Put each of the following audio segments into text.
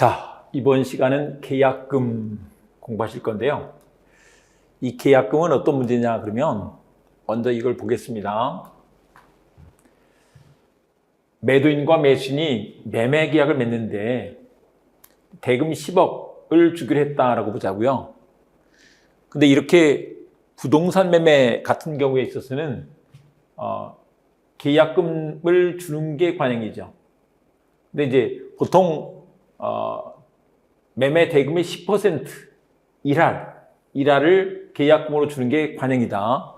자, 이번 시간은 계약금 공부하실 건데요. 이 계약금은 어떤 문제냐 그러면 먼저 이걸 보겠습니다. 매도인과 매수인이 매매 계약을 맺는데 대금 10억을 주기로 했다라고 보자고요. 근데 이렇게 부동산 매매 같은 경우에 있어서는 계약금을 주는 게 관행이죠. 근데 이제 보통 매매 대금의 10% 일할을 계약금으로 주는 게 관행이다.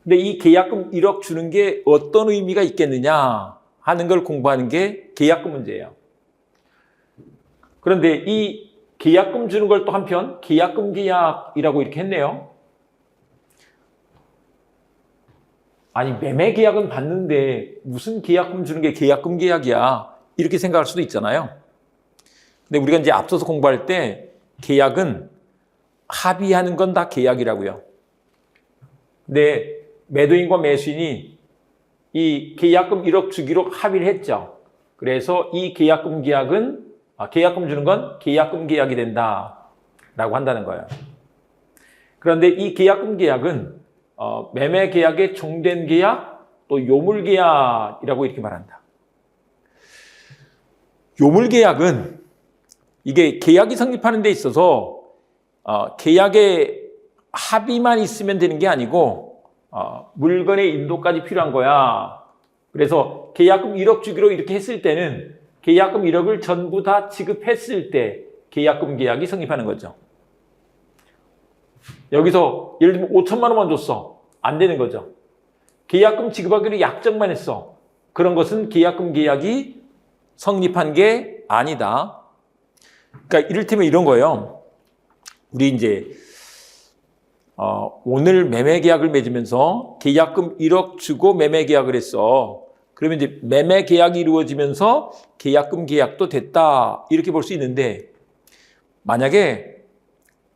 근데 이 계약금 1억 주는 게 어떤 의미가 있겠느냐 하는 걸 공부하는 게 계약금 문제예요. 그런데 이 계약금 주는 걸 또 한편 계약금 계약이라고 이렇게 했네요. 아니, 매매 계약은 받는데 무슨 계약금 주는 게 계약금 계약이야, 이렇게 생각할 수도 있잖아요. 근데 우리가 이제 앞서서 공부할 때 계약은 합의하는 건 다 계약이라고요. 근데 매도인과 매수인이 이 계약금 1억 주기로 합의를 했죠. 그래서 이 계약금 계약은 계약금 주는 건 계약금 계약이 된다라고 한다는 거예요. 그런데 이 계약금 계약은 매매 계약의 종된 계약, 또 요물 계약이라고 이렇게 말한다. 요물 계약은 이게 계약이 성립하는 데 있어서 계약의 합의만 있으면 되는 게 아니고 물건의 인도까지 필요한 거야. 그래서 계약금 1억 주기로 이렇게 했을 때는 계약금 1억을 전부 다 지급했을 때 계약금 계약이 성립하는 거죠. 여기서 예를 들면 5천만 원만 줬어. 안 되는 거죠. 계약금 지급하기로 약정만 했어. 그런 것은 계약금 계약이 성립한 게 아니다. 그러니까 이를테면 이런 거예요. 우리 이제 오늘 매매 계약을 맺으면서 계약금 1억 주고 매매 계약을 했어. 그러면 이제 매매 계약이 이루어지면서 계약금 계약도 됐다, 이렇게 볼 수 있는데, 만약에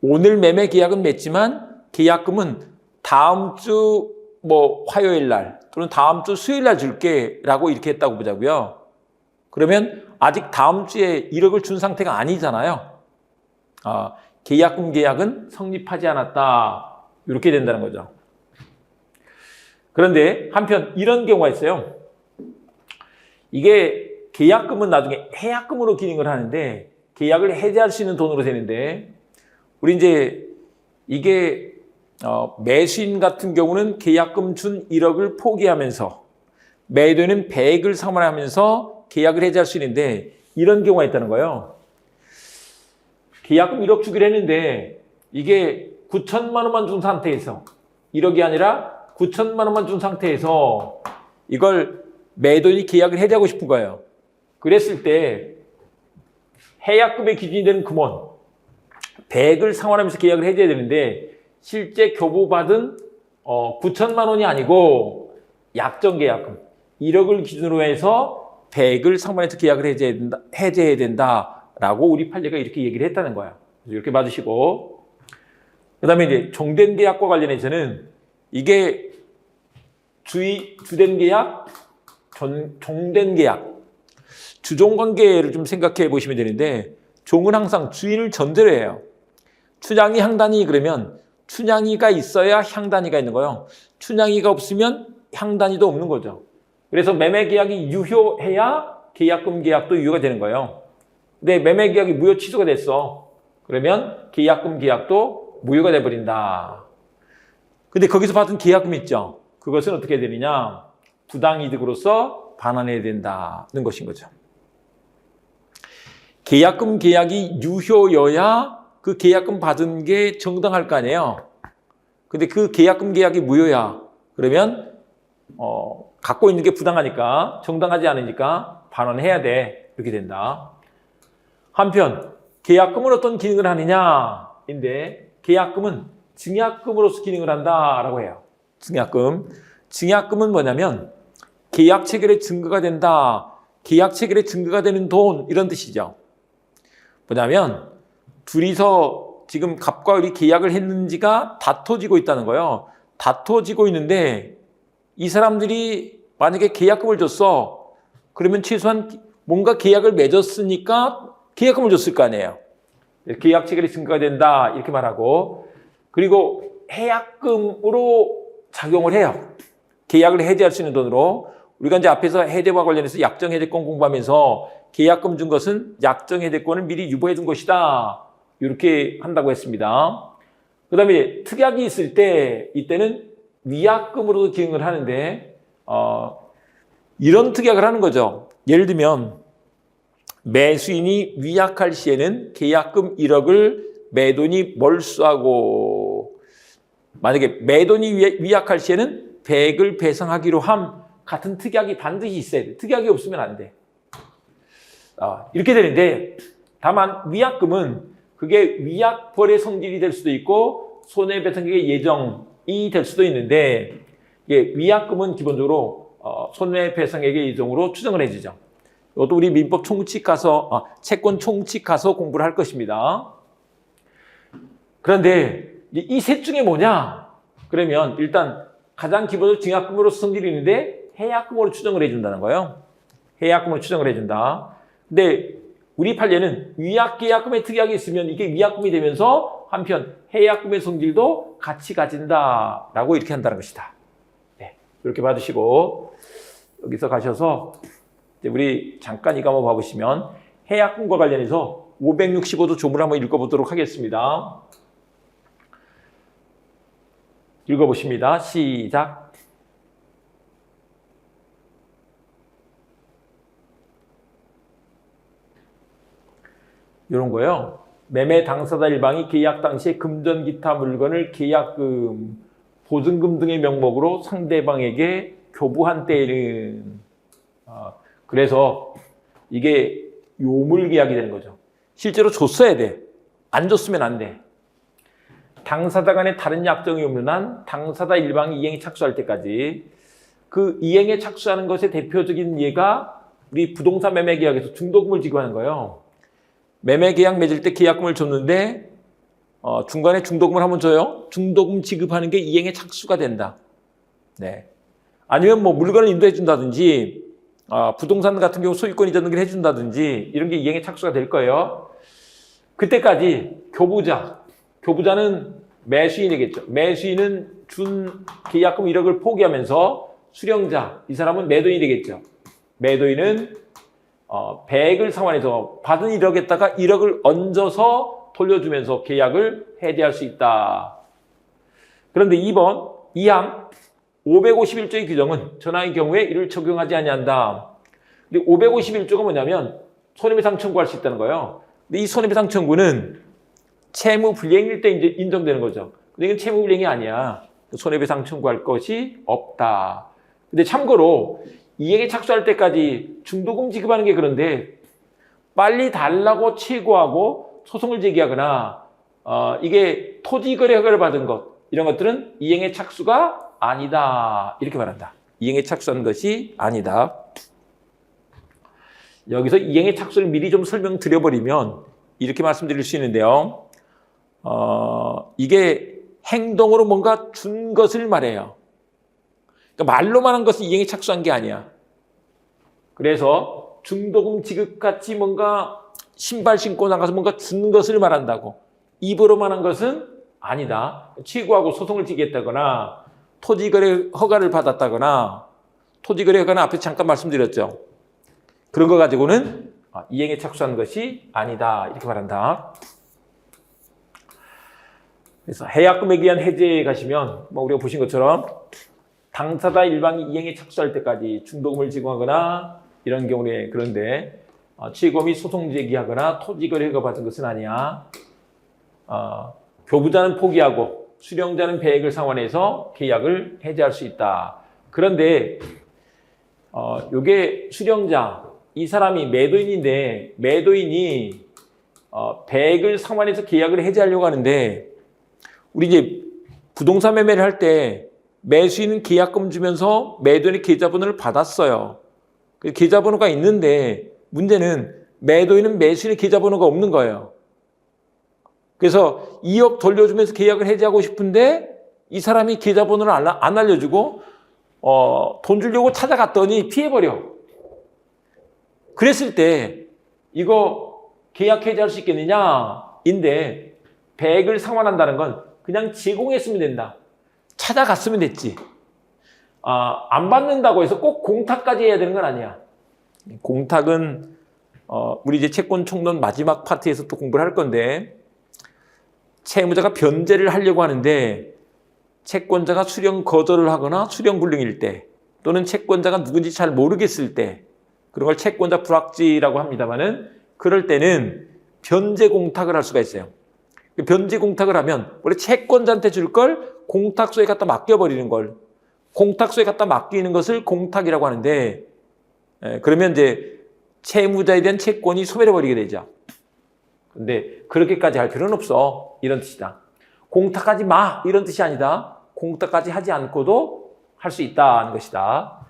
오늘 매매 계약은 맺지만 계약금은 다음 주 화요일 날 또는 다음 주 수요일 날 줄게 라고 이렇게 했다고 보자고요. 그러면 아직 다음 주에 1억을 준 상태가 아니잖아요. 계약금 계약은 성립하지 않았다, 이렇게 된다는 거죠. 그런데 한편 이런 경우가 있어요. 이게 계약금은 나중에 해약금으로 기능을 하는데 계약을 해지할 수 있는 돈으로 되는데, 우리 이제 이게 매수인 같은 경우는 계약금 준 1억을 포기하면서 매도인은 100을 상환하면서 계약을 해지할 수 있는데, 이런 경우가 있다는 거예요. 계약금 1억 주기로 했는데 이게 9천만 원만 준 상태에서, 1억이 아니라 9천만 원만 준 상태에서 이걸 매도인이 계약을 해지하고 싶은 거예요. 그랬을 때 해약금의 기준이 되는 금원 100을 상환하면서 계약을 해줘야 되는데, 실제 교부받은 9천만 원이 아니고 약정 계약금 1억을 기준으로 해서 100을 상환해서 계약을 해제해야 된다라고 우리 판례가 이렇게 얘기를 했다는 거야. 그래서 이렇게 봐주시고, 그 다음에 이제 종된 계약과 관련해서는 이게 주된 계약, 종된 계약, 주종관계를 좀 생각해 보시면 되는데, 종은 항상 주인을 전제로 해요. 춘향이 향단이 그러면 춘향이가 있어야 향단이가 있는 거예요. 춘향이가 없으면 향단이도 없는 거죠. 그래서 매매 계약이 유효해야 계약금 계약도 유효가 되는 거예요. 근데 매매 계약이 무효 취소가 됐어. 그러면 계약금 계약도 무효가 돼버린다. 근데 거기서 받은 계약금 있죠. 그것은 어떻게 되느냐? 부당이득으로서 반환해야 된다는 것인 거죠. 계약금 계약이 유효여야 그 계약금 받은 게 정당할 거 아니에요. 근데 그 계약금 계약이 무효야. 그러면 갖고 있는 게 부당하니까, 정당하지 않으니까 반환해야 돼. 이렇게 된다. 한편 계약금은 어떤 기능을 하느냐인데, 계약금은 증약금으로서 기능을 한다라고 해요. 증약금은 뭐냐면 계약 체결의 증거가 된다, 계약 체결의 증거가 되는 돈, 이런 뜻이죠. 뭐냐면 둘이서 지금 갑과 을이 계약을 했는지가 다퉈지고 있다는 거예요. 다퉈지고 있는데 이 사람들이 만약에 계약금을 줬어. 그러면 최소한 뭔가 계약을 맺었으니까 계약금을 줬을 거 아니에요. 계약 체결이 증가가 된다 이렇게 말하고, 그리고 해약금으로 작용을 해요. 계약을 해지할 수 있는 돈으로. 우리가 이제 앞에서 해제와 관련해서 약정해제권 공부하면서 계약금 준 것은 약정해제권을 미리 유보해 둔 것이다, 이렇게 한다고 했습니다. 그 다음에 특약이 있을 때 이때는 위약금으로도 기능을 하는데 이런 특약을 하는 거죠. 예를 들면 매수인이 위약할 시에는 계약금 1억을 매도인이 몰수하고, 만약에 매도인이 위약할 시에는 100을 배상하기로 함, 같은 특약이 반드시 있어야 돼. 특약이 없으면 안 돼. 이렇게 되는데, 다만 위약금은 그게 위약벌의 성질이 될 수도 있고 손해배상액의 예정이 될 수도 있는데, 위약금은 기본적으로 손해배상액의 예정으로 추정을 해주죠. 이것도 우리 민법 총칙 가서, 채권 총칙 가서 공부를 할 것입니다. 그런데 이 셋 중에 뭐냐? 그러면 일단 가장 기본적으로 증약금으로 성질이 있는데 해약금으로 추정을 해준다는 거예요. 해약금으로 추정을 해준다. 근데 우리 판례는 위약계약금의 특약이 있으면 이게 위약금이 되면서 한편 해약금의 성질도 같이 가진다라고 이렇게 한다는 것이다. 네, 이렇게 받으시고 여기서 가셔서 우리 잠깐 이거 한번 봐보시면 해약금과 관련해서 565도 조문을 한번 읽어보도록 하겠습니다. 읽어보십니다. 시작. 이런 거요. 매매 당사자 일방이 계약 당시에 금전 기타 물건을 계약금, 보증금 등의 명목으로 상대방에게 교부한 때에는, 그래서 이게 요물 계약이 되는 거죠. 실제로 줬어야 돼. 안 줬으면 안 돼. 당사자 간에 다른 약정이 없는 한 당사자 일방이 이행에 착수할 때까지, 그 이행에 착수하는 것의 대표적인 예가 우리 부동산 매매 계약에서 중도금을 지급하는 거예요. 매매 계약 맺을 때 계약금을 줬는데 중간에 중도금을 한번 줘요. 중도금 지급하는 게 이행에 착수가 된다. 네. 아니면 뭐 물건을 인도해 준다든지 부동산 같은 경우 소유권 이전 등을 해준다든지 이런 게 이행에 착수가 될 거예요. 그때까지 교부자는 매수인이겠죠. 매수인은 준 계약금 1억을 포기하면서 수령자, 이 사람은 매도인이 되겠죠. 매도인은 100을 상환해서 받은 1억에다가 1억을 얹어서 돌려주면서 계약을 해지할 수 있다. 그런데 2번, 2항 551조의 규정은 전항의 경우에 이를 적용하지 아니한다. 근데 551조가 뭐냐면 손해배상 청구할 수 있다는 거예요. 근데 이 손해배상 청구는 채무 불이행일 때 이제 인정되는 거죠. 근데 이건 채무 불이행이 아니야. 손해배상 청구할 것이 없다. 근데 참고로 이행에 착수할 때까지 중도금 지급하는 게 그런데 빨리 달라고 최고하고 소송을 제기하거나 이게 토지거래 허가를 받은 것, 이런 것들은 이행에 착수가 아니다, 이렇게 말한다. 이행에 착수한 것이 아니다. 여기서 이행에 착수를 미리 좀 설명드려버리면 이렇게 말씀드릴 수 있는데요. 이게 행동으로 뭔가 준 것을 말해요. 그러니까 말로만 한 것은 이행에 착수한 게 아니야. 그래서 중도금 지급같이 뭔가 신발 신고 나가서 뭔가 준 것을 말한다고. 입으로만 한 것은 아니다. 취고하고 소송을 지겠다거나 토지거래 허가를 받았다거나, 토지거래 허가는 앞에 잠깐 말씀드렸죠. 그런 거 가지고는 이행에 착수한 것이 아니다, 이렇게 말한다. 그래서 해약금에 의한 해제에 가시면 우리가 보신 것처럼 당사자 일방이 이행에 착수할 때까지 중도금을 지급하거나 이런 경우에, 그런데 취고 및 소송 제기하거나 토지거래 허가 받은 것은 아니야. 교부자는 포기하고 수령자는 배액을 상환해서 계약을 해제할 수 있다. 그런데 요게 수령자, 이 사람이 매도인인데 매도인이 배액을 상환해서 계약을 해제하려고 하는데, 우리 이제 부동산 매매를 할 때 매수인은 계약금 주면서 매도인의 계좌번호를 받았어요. 계좌번호가 있는데 문제는 매도인은 매수인의 계좌번호가 없는 거예요. 그래서 2억 돌려주면서 계약을 해지하고 싶은데 이 사람이 계좌번호를 안 알려주고 돈 주려고 찾아갔더니 피해버려. 그랬을 때 이거 계약 해지할 수 있겠느냐? 인데 100을 상환한다는 건 그냥 제공했으면 된다. 찾아갔으면 됐지. 안 받는다고 해서 꼭 공탁까지 해야 되는 건 아니야. 공탁은 우리 이제 채권 총론 마지막 파트에서 또 공부를 할 건데, 채무자가 변제를 하려고 하는데 채권자가 수령 거절을 하거나 수령 불능일 때, 또는 채권자가 누군지 잘 모르겠을 때, 그런 걸 채권자 불확지라고 합니다만은, 그럴 때는 변제 공탁을 할 수가 있어요. 변제 공탁을 하면 원래 채권자한테 줄 걸 공탁소에 갖다 맡겨버리는 걸, 공탁소에 갖다 맡기는 것을 공탁이라고 하는데, 그러면 이제 채무자에 대한 채권이 소멸해버리게 되죠. 근데 그렇게까지 할 필요는 없어, 이런 뜻이다. 공탁하지 마, 이런 뜻이 아니다. 공탁까지 하지 않고도 할 수 있다는 것이다.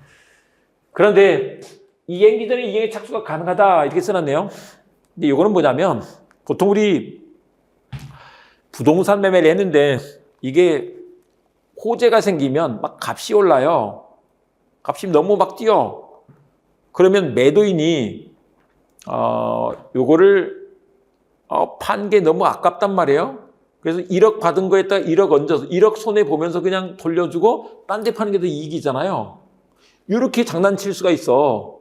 그런데 이행기 전에 이행의 착수가 가능하다, 이렇게 써놨네요. 근데 이거는 뭐냐면, 보통 우리 부동산 매매를 했는데 이게 호재가 생기면 막 값이 올라요. 값이 너무 막 뛰어. 그러면 매도인이 요거를 판 게 너무 아깝단 말이에요. 그래서 1억 받은 거에다가 1억 얹어서 1억 손해 보면서 그냥 돌려주고 딴 데 파는 게 더 이익이잖아요. 이렇게 장난칠 수가 있어.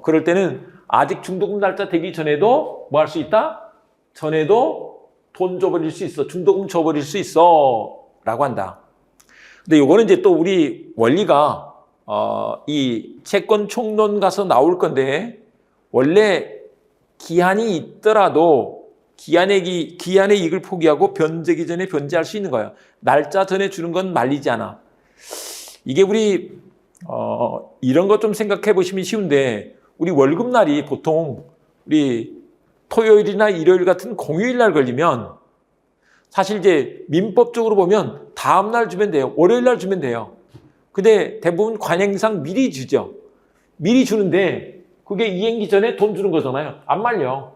그럴 때는 아직 중도금 날짜 되기 전에도 뭐 할 수 있다? 전에도 돈 줘버릴 수 있어. 중도금 줘버릴 수 있어. 라고 한다. 근데 요거는 이제 또 우리 원리가 이 채권 총론 가서 나올 건데, 원래 기한이 있더라도 기한의 이익을 포기하고 변제기 전에 변제할 수 있는 거예요. 날짜 전에 주는 건 말리지 않아. 이게 우리 이런 것 좀 생각해 보시면 쉬운데, 우리 월급날이 보통 우리 토요일이나 일요일 같은 공휴일 날 걸리면 사실 이제 민법적으로 보면 다음 날 주면 돼요. 월요일 날 주면 돼요. 근데 대부분 관행상 미리 주죠. 미리 주는데 그게 이행기 전에 돈 주는 거잖아요. 안 말려.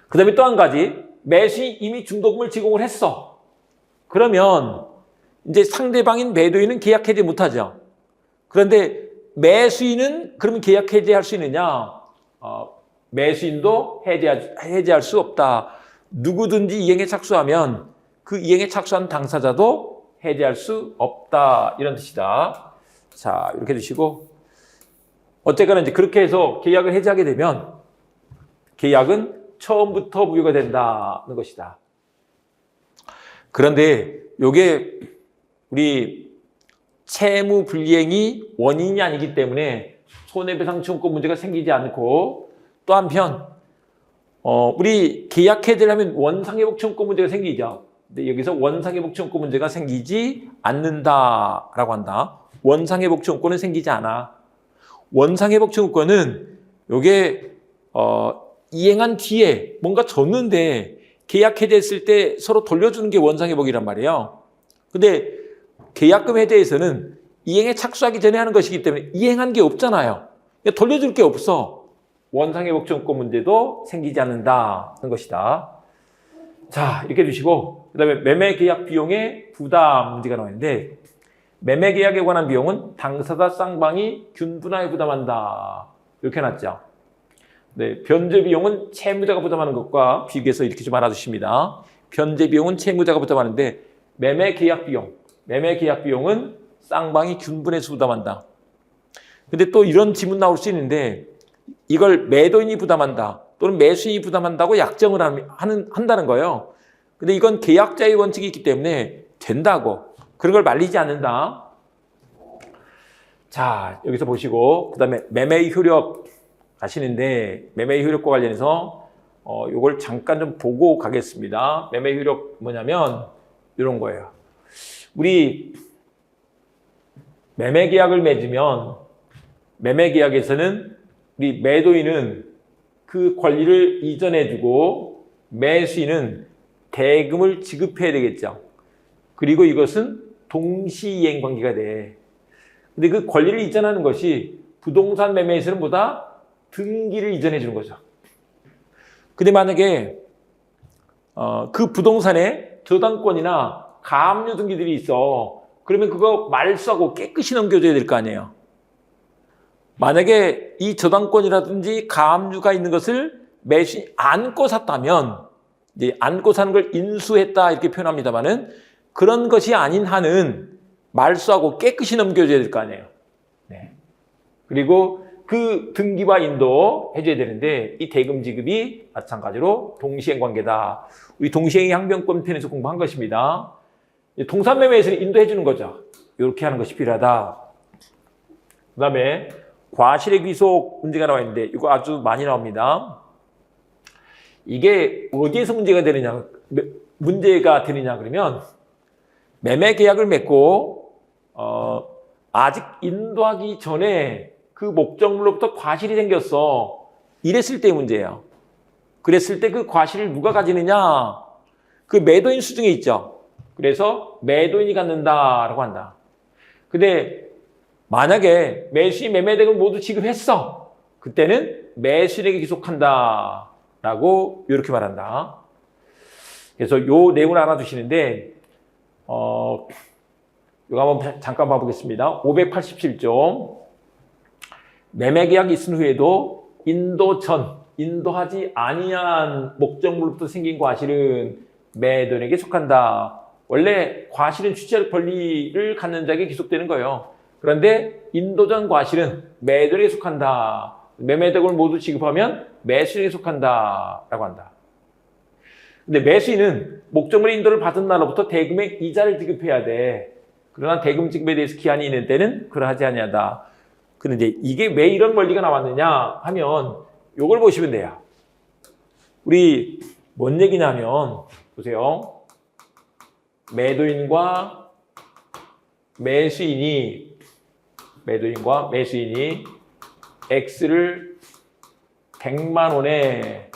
그 다음에 또 한 가지, 매수인이 이미 중도금을 제공을 했어. 그러면 이제 상대방인 매도인은 계약 해지 못하죠. 그런데 매수인은 그러면 계약 해지할 수 있느냐? 매수인도 해지할 수 없다. 누구든지 이행에 착수하면 그 이행에 착수한 당사자도 해지할 수 없다. 이런 뜻이다. 자, 이렇게 두시고, 어쨌거나 이제 그렇게 해서 계약을 해지하게 되면 계약은 처음부터 무효가 된다는 것이다. 그런데 요게 우리 채무 불이행이 원인이 아니기 때문에 손해배상 청구 문제가 생기지 않고, 또 한편 우리 계약 해지하면 원상회복 청구 문제가 생기죠. 근데 여기서 원상회복 청구 문제가 생기지 않는다라고 한다. 원상회복 청구는 생기지 않아. 원상회복 청구는 요게 이행한 뒤에 뭔가 줬는데 계약 해지했을 때 서로 돌려주는 게 원상회복이란 말이에요. 근데 계약금 해지에서는 이행에 착수하기 전에 하는 것이기 때문에 이행한 게 없잖아요. 그러니까 돌려줄 게 없어. 원상회복 청구 문제도 생기지 않는다는 것이다. 자, 이렇게 두시고, 그 다음에 매매계약 비용의 부담 문제가 나오는데, 매매계약에 관한 비용은 당사자 쌍방이 균분하게 부담한다. 이렇게 해놨죠. 네, 변제 비용은 채무자가 부담하는 것과 비교해서 이렇게 좀 알아두십니다. 변제 비용은 채무자가 부담하는데, 매매계약 비용은 쌍방이 균분해서 부담한다. 근데 또 이런 지문 나올 수 있는데, 이걸 매도인이 부담한다 또는 매수인이 부담한다고 약정을 한다는 거예요. 근데 이건 계약자의 원칙이 있기 때문에 된다고, 그런 걸 말리지 않는다. 자, 여기서 보시고, 그 다음에 매매 효력 가시는데, 매매 효력과 관련해서 요걸 잠깐 좀 보고 가겠습니다. 매매 효력 뭐냐면 이런 거예요. 우리 매매 계약을 맺으면 매매 계약에서는 우리 매도인은 그 권리를 이전해주고 매수인은 대금을 지급해야 되겠죠. 그리고 이것은 동시이행 관계가 돼. 근데 그 권리를 이전하는 것이 부동산 매매에서는 보다 등기를 이전해 주는 거죠. 근데 만약에 그 부동산에 저당권이나 가압류 등기들이 있어. 그러면 그거 말소하고 깨끗이 넘겨줘야 될 거 아니에요. 만약에 이 저당권이라든지 가압류가 있는 것을 매수인이 안고 샀다면 이제 안고 사는 걸 인수했다 이렇게 표현합니다만은 그런 것이 아닌 한은 말소하고 깨끗이 넘겨줘야 될 거 아니에요. 네. 그리고 그 등기와 인도 해줘야 되는데 이 대금 지급이 마찬가지로 동시행 관계다. 우리 동시행 항변권 편에서 공부한 것입니다. 동산매매에서는 인도해 주는 거죠. 이렇게 하는 것이 필요하다. 그 다음에 과실의 귀속 문제가 나와 있는데 이거 아주 많이 나옵니다. 이게 어디에서 문제가 되느냐 그러면 매매 계약을 맺고 아직 인도하기 전에 그 목적물로부터 과실이 생겼어. 이랬을 때 문제예요. 그랬을 때 그 과실을 누가 가지느냐? 그 매도인 수중에 있죠. 그래서 매도인이 갖는다라고 한다. 근데 만약에 매수인 매매대금 모두 지급했어. 그때는 매수인에게 귀속한다. 라고 이렇게 말한다. 그래서 요 내용을 알아두시는데 이거 한번 잠깐 봐보겠습니다. 587조 매매계약이 있은 후에도 인도하지 아니한 목적물로부터 생긴 과실은 매도인에게 속한다. 원래 과실은 취득 권리를 갖는 자에게 귀속되는 거예요. 그런데 인도 전 과실은 매도인에게 속한다. 매매대금을 모두 지급하면 매수인에게 속한다라고 한다. 근데 매수인은 목적물 인도를 받은 날로부터 대금의 이자를 지급해야 돼. 그러나 대금 지급에 대해서 기한이 있는 때는 그러하지 아니하다. 그런데 이게 왜 이런 원리가 나왔느냐 하면 이걸 보시면 돼요. 우리 뭔 얘기냐면 보세요. 매도인과 매수인이 X를 100만 원에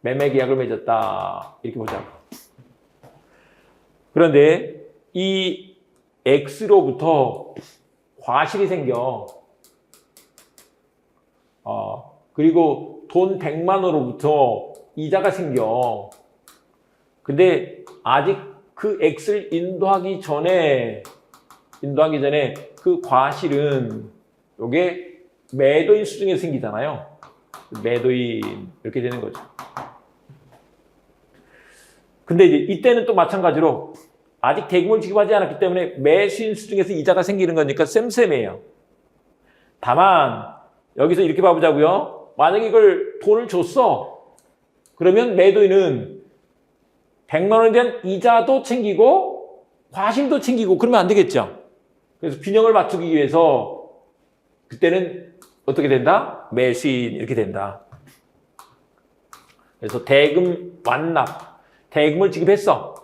매매 계약을 맺었다. 이렇게 보자. 그런데 이 X로부터 과실이 생겨. 그리고 돈 100만 원으로부터 이자가 생겨. 근데 아직 그 X를 인도하기 전에 그 과실은 요게 매도인 수중에 생기잖아요. 매도인 이렇게 되는 거죠. 근데 이제 이때는 또 마찬가지로 아직 대금을 지급하지 않았기 때문에 매수인 수중에서 이자가 생기는 거니까 쌤쌤이에요. 다만 여기서 이렇게 봐보자고요. 만약에 이걸 돈을 줬어. 그러면 매도인은 100만 원에 대한 이자도 챙기고 과실도 챙기고 그러면 안 되겠죠. 그래서 균형을 맞추기 위해서 그때는 어떻게 된다? 매수인 이렇게 된다. 그래서 대금 완납, 대금을 지급했어.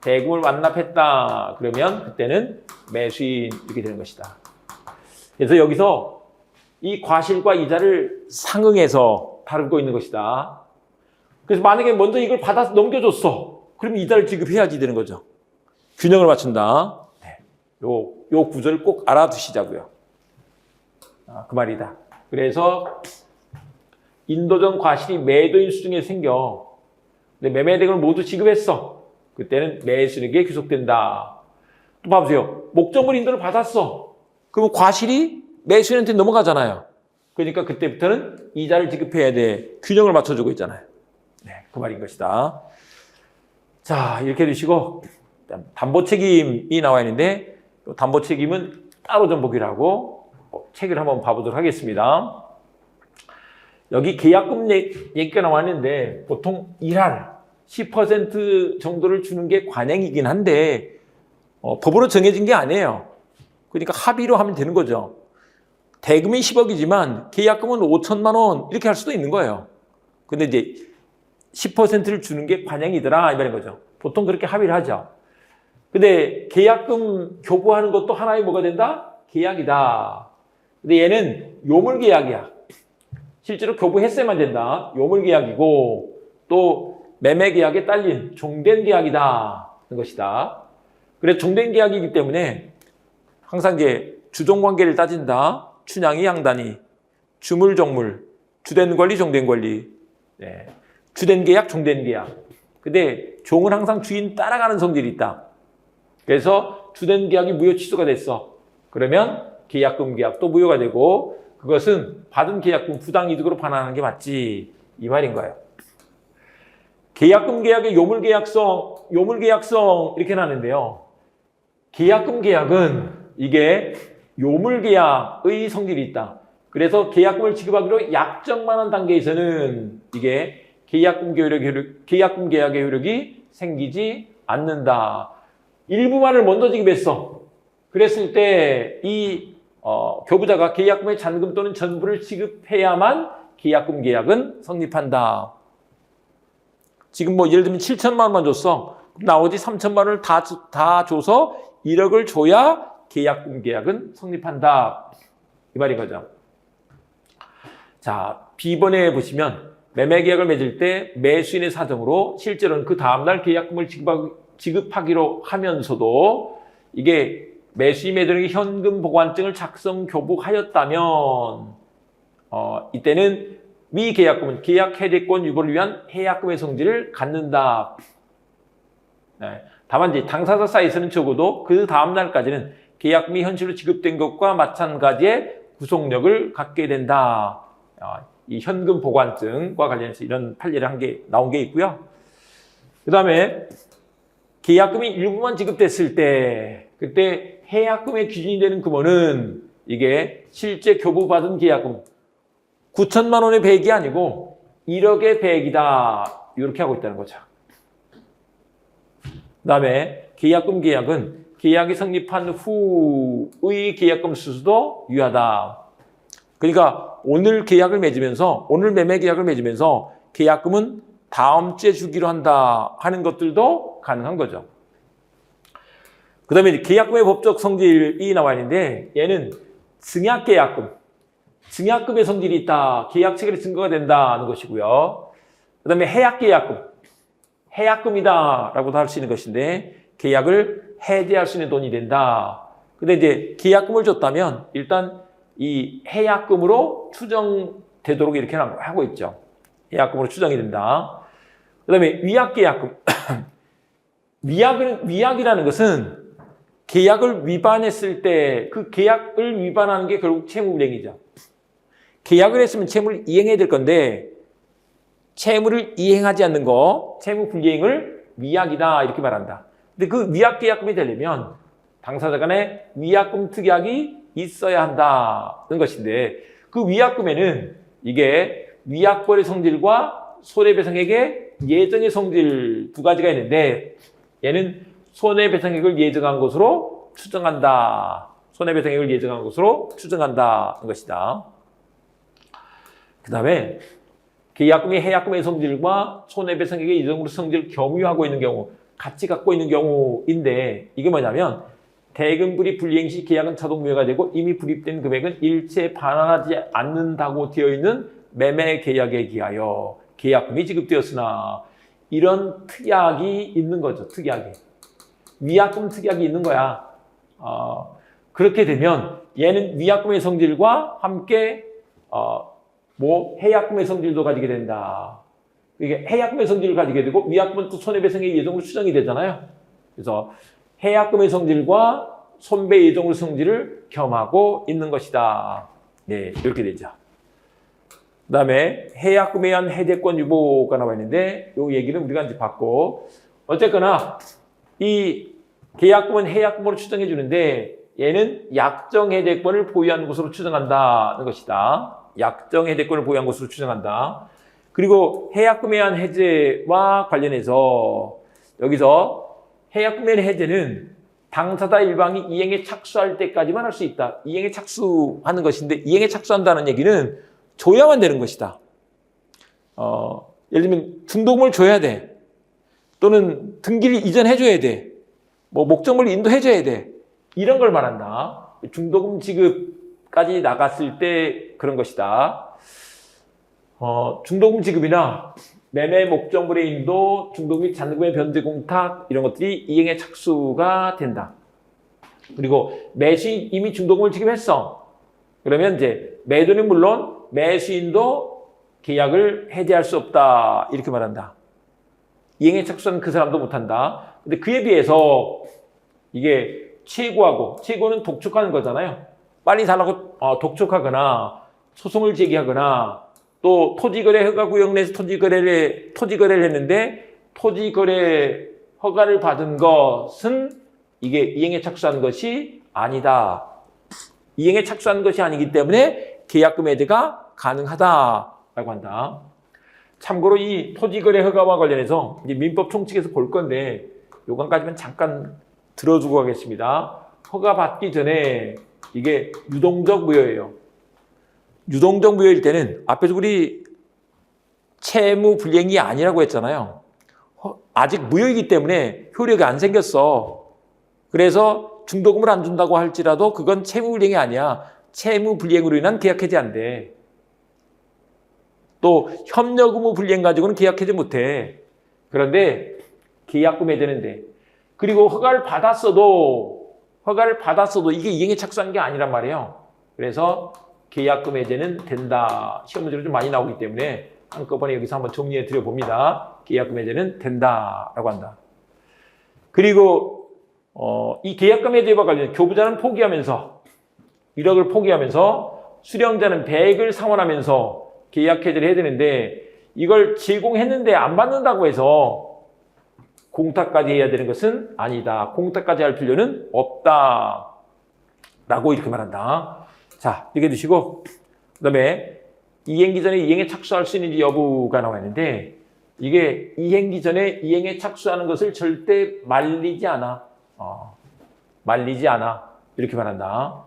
대금을 완납했다. 그러면 그때는 매수인 이렇게 되는 것이다. 그래서 여기서 이 과실과 이자를 상응해서 다루고 있는 것이다. 그래서 만약에 먼저 이걸 받아서 넘겨줬어. 그럼 이자를 지급해야지 되는 거죠. 균형을 맞춘다. 네. 요 구조를 꼭 알아두시자고요. 그 말이다. 그래서 인도전 과실이 매도인 수중에 생겨. 근데 매매대금을 모두 지급했어. 그때는 매수인에게 귀속된다. 또 봐보세요. 목적물 인도를 받았어. 그러면 과실이 매수인한테 넘어가잖아요. 그러니까 그때부터는 이자를 지급해야 돼. 균형을 맞춰주고 있잖아요. 네, 그 말인 것이다. 자, 이렇게 해주시고 담보 책임이 나와 있는데 담보 책임은 따로 좀 보기로 하고 책을 한번 봐보도록 하겠습니다. 여기 계약금 얘기가 나왔는데 보통 1할 10% 정도를 주는 게 관행이긴 한데 법으로 정해진 게 아니에요. 그러니까 합의로 하면 되는 거죠. 대금이 10억이지만 계약금은 5천만 원 이렇게 할 수도 있는 거예요. 근데 이제 10%를 주는 게 관행이더라 이 말인 거죠. 보통 그렇게 합의를 하죠. 근데 계약금 교부하는 것도 하나의 뭐가 된다? 계약이다. 근데 얘는 요물계약이야. 실제로 교부했어야만 된다. 요물계약이고 또 매매계약에 딸린 종된계약이다. 는 것이다. 그래서 종된계약이기 때문에 항상 이제 주종관계를 따진다. 춘향이 양단이, 주물종물, 주된권리, 종된권리. 네. 주된계약, 종된계약. 근데 종은 항상 주인 따라가는 성질이 있다. 그래서 주된계약이 무효 취소가 됐어. 그러면 계약금 계약도 무효가 되고 그것은 받은 계약금 부당이득으로 반환하는 게 맞지 이 말인 거예요. 계약금 계약의 요물계약성 이렇게 나는데요. 계약금 계약은 이게 요물계약의 성질이 있다. 그래서 계약금을 지급하기로 약정만 한 단계에서는 이게 계약금 계약의 효력이 생기지 않는다. 일부만을 먼저 지급했어. 그랬을 때 이 교부자가 계약금의 잔금 또는 전부를 지급해야만 계약금 계약은 성립한다. 지금 뭐 예를 들면 7천만 원만 줬어. 나머지 3천만 원을 다 줘서 1억을 줘야 계약금 계약은 성립한다. 이 말인 거죠. 자, B번에 보시면 매매 계약을 맺을 때 매수인의 사정으로 실제로는 그 다음날 계약금을 지급하기로 하면서도 이게 매수인 매도인에게 현금 보관증을 작성 교부하였다면 이때는 미 계약금은 계약 해제권 유보를 위한 해약금의 성질을 갖는다. 네. 다만 이제 당사자 사이에서는 적어도 그 다음 날까지는 계약금이 현실로 지급된 것과 마찬가지의 구속력을 갖게 된다. 이 현금 보관증과 관련해서 이런 판례를 나온 게 있고요. 그 다음에 계약금이 일부만 지급됐을 때 그때 해약금의 기준이 되는 금원은 이게 실제 교부받은 계약금 9천만 원의 배액이 아니고 1억의 배액이다. 이렇게 하고 있다는 거죠. 그 다음에 계약금 계약은 계약이 성립한 후의 계약금 수수도 유효하다. 그러니까 오늘 매매 계약을 맺으면서 계약금은 다음 주에 주기로 한다 하는 것들도 가능한 거죠. 그 다음에 계약금의 법적 성질이 나와 있는데 얘는 증약금의 성질이 있다. 계약 체결의 증거가 된다는 것이고요. 그 다음에 해약금이다 라고도 할 수 있는 것인데 계약을 해제할 수 있는 돈이 된다. 근데 이제 계약금을 줬다면 일단 이 해약금으로 추정되도록 이렇게 하고 있죠. 해약금으로 추정이 된다. 그 다음에 위약계약금. 위약이라는 것은 계약을 위반했을 때 그 계약을 위반하는 게 결국 채무불이행이죠. 계약을 했으면 채무를 이행해야 될 건데 채무를 이행하지 않는 거, 채무불이행을 위약이다 이렇게 말한다. 근데 그 위약계약금이 되려면 당사자 간에 위약금 특약이 있어야 한다는 것인데 그 위약금에는 이게 위약벌의 성질과 손해배상액의 예정의 성질 두 가지가 있는데 얘는 손해배상액을 예정한 것으로 추정한다. 손해배상액을 예정한 것으로 추정한다는 것이다. 그 다음에 계약금이 해약금의 성질과 손해배상액의 예정으로 성질을 겸유하고 있는 경우, 같이 갖고 있는 경우인데 이게 뭐냐면 대금 불입 불이행 시 계약은 자동 무효가 되고 이미 불입된 금액은 일체 반환하지 않는다고 되어 있는 매매 계약에 기하여 계약금이 지급되었으나 이런 특약이 있는 거죠. 특약이. 위약금 특약이 있는 거야. 그렇게 되면 얘는 위약금의 성질과 함께 해약금의 성질도 가지게 된다. 이게 해약금의 성질을 가지게 되고 위약금은 또 손해배상의 예정으로 추정이 되잖아요. 그래서 해약금의 성질과 손배 예정으로 성질을 겸하고 있는 것이다. 네, 이렇게 되죠. 그 다음에 해약금에 의한 해제권 유보가 나와 있는데 이 얘기는 우리가 이제 봤고 어쨌거나 이 계약금은 해약금으로 추정해 주는데 얘는 약정 해제권을 보유한 것으로 추정한다는 것이다. 약정 해제권을 보유한 것으로 추정한다. 그리고 해약금에 의한 해제와 관련해서 여기서 해약금의 해제는 당사자 일방이 이행에 착수할 때까지만 할 수 있다. 이행에 착수하는 것인데 이행에 착수한다는 얘기는 줘야만 되는 것이다. 예를 들면 중도금을 줘야 돼. 또는 등기를 이전해줘야 돼. 목적물을 인도해줘야 돼. 이런 걸 말한다. 중도금 지급까지 나갔을 때 그런 것이다. 중도금 지급이나 매매 목적물의 인도, 중도금 및 잔금의 변제 공탁 이런 것들이 이행에 착수가 된다. 그리고 매수인 이미 중도금을 지급했어. 그러면 이제 매도는 물론 매수인도 계약을 해제할 수 없다. 이렇게 말한다. 이행에 착수한 그 사람도 못한다. 근데 그에 비해서 이게 최고는 독촉하는 거잖아요. 빨리 달라고 독촉하거나 소송을 제기하거나 또 토지거래 허가 구역 내에서 토지거래를 했는데 토지거래 허가를 받은 것은 이게 이행에 착수한 것이 아니다. 이행에 착수한 것이 아니기 때문에 계약금 해제가 가능하다라고 한다. 참고로 이 토지거래 허가와 관련해서 이제 민법 총칙에서 볼 건데 요건까지만 잠깐 들어주고 가겠습니다. 허가 받기 전에 이게 유동적 무효예요. 유동적 무효일 때는 앞에서 우리 채무 불이행이 아니라고 했잖아요. 아직 무효이기 때문에 효력이 안 생겼어. 그래서 중도금을 안 준다고 할지라도 그건 채무 불이행이 아니야. 채무 불이행으로 인한 계약 해제 안 돼. 또 협력 의무 불이행 가지고는 계약 해제 못 해. 그런데 계약금 해제는 돼. 그리고 허가를 받았어도 이게 이행에 착수한 게 아니란 말이에요. 그래서 계약금 해제는 된다. 시험 문제로 좀 많이 나오기 때문에 한꺼번에 여기서 한번 정리해 드려 봅니다. 계약금 해제는 된다라고 한다. 그리고 이 계약금 해제와 관련 교부자는 포기하면서 1억을 포기하면서 수령자는 100을 상환하면서 계약 해제를 해야 되는데 이걸 제공했는데 안 받는다고 해서 공탁까지 해야 되는 것은 아니다. 공탁까지 할 필요는 없다. 라고 이렇게 말한다. 자, 이렇게 두시고 그 다음에 이행기 전에 이행에 착수할 수 있는지 여부가 나와 있는데 이게 이행기 전에 이행에 착수하는 것을 절대 말리지 않아. 말리지 않아. 이렇게 말한다.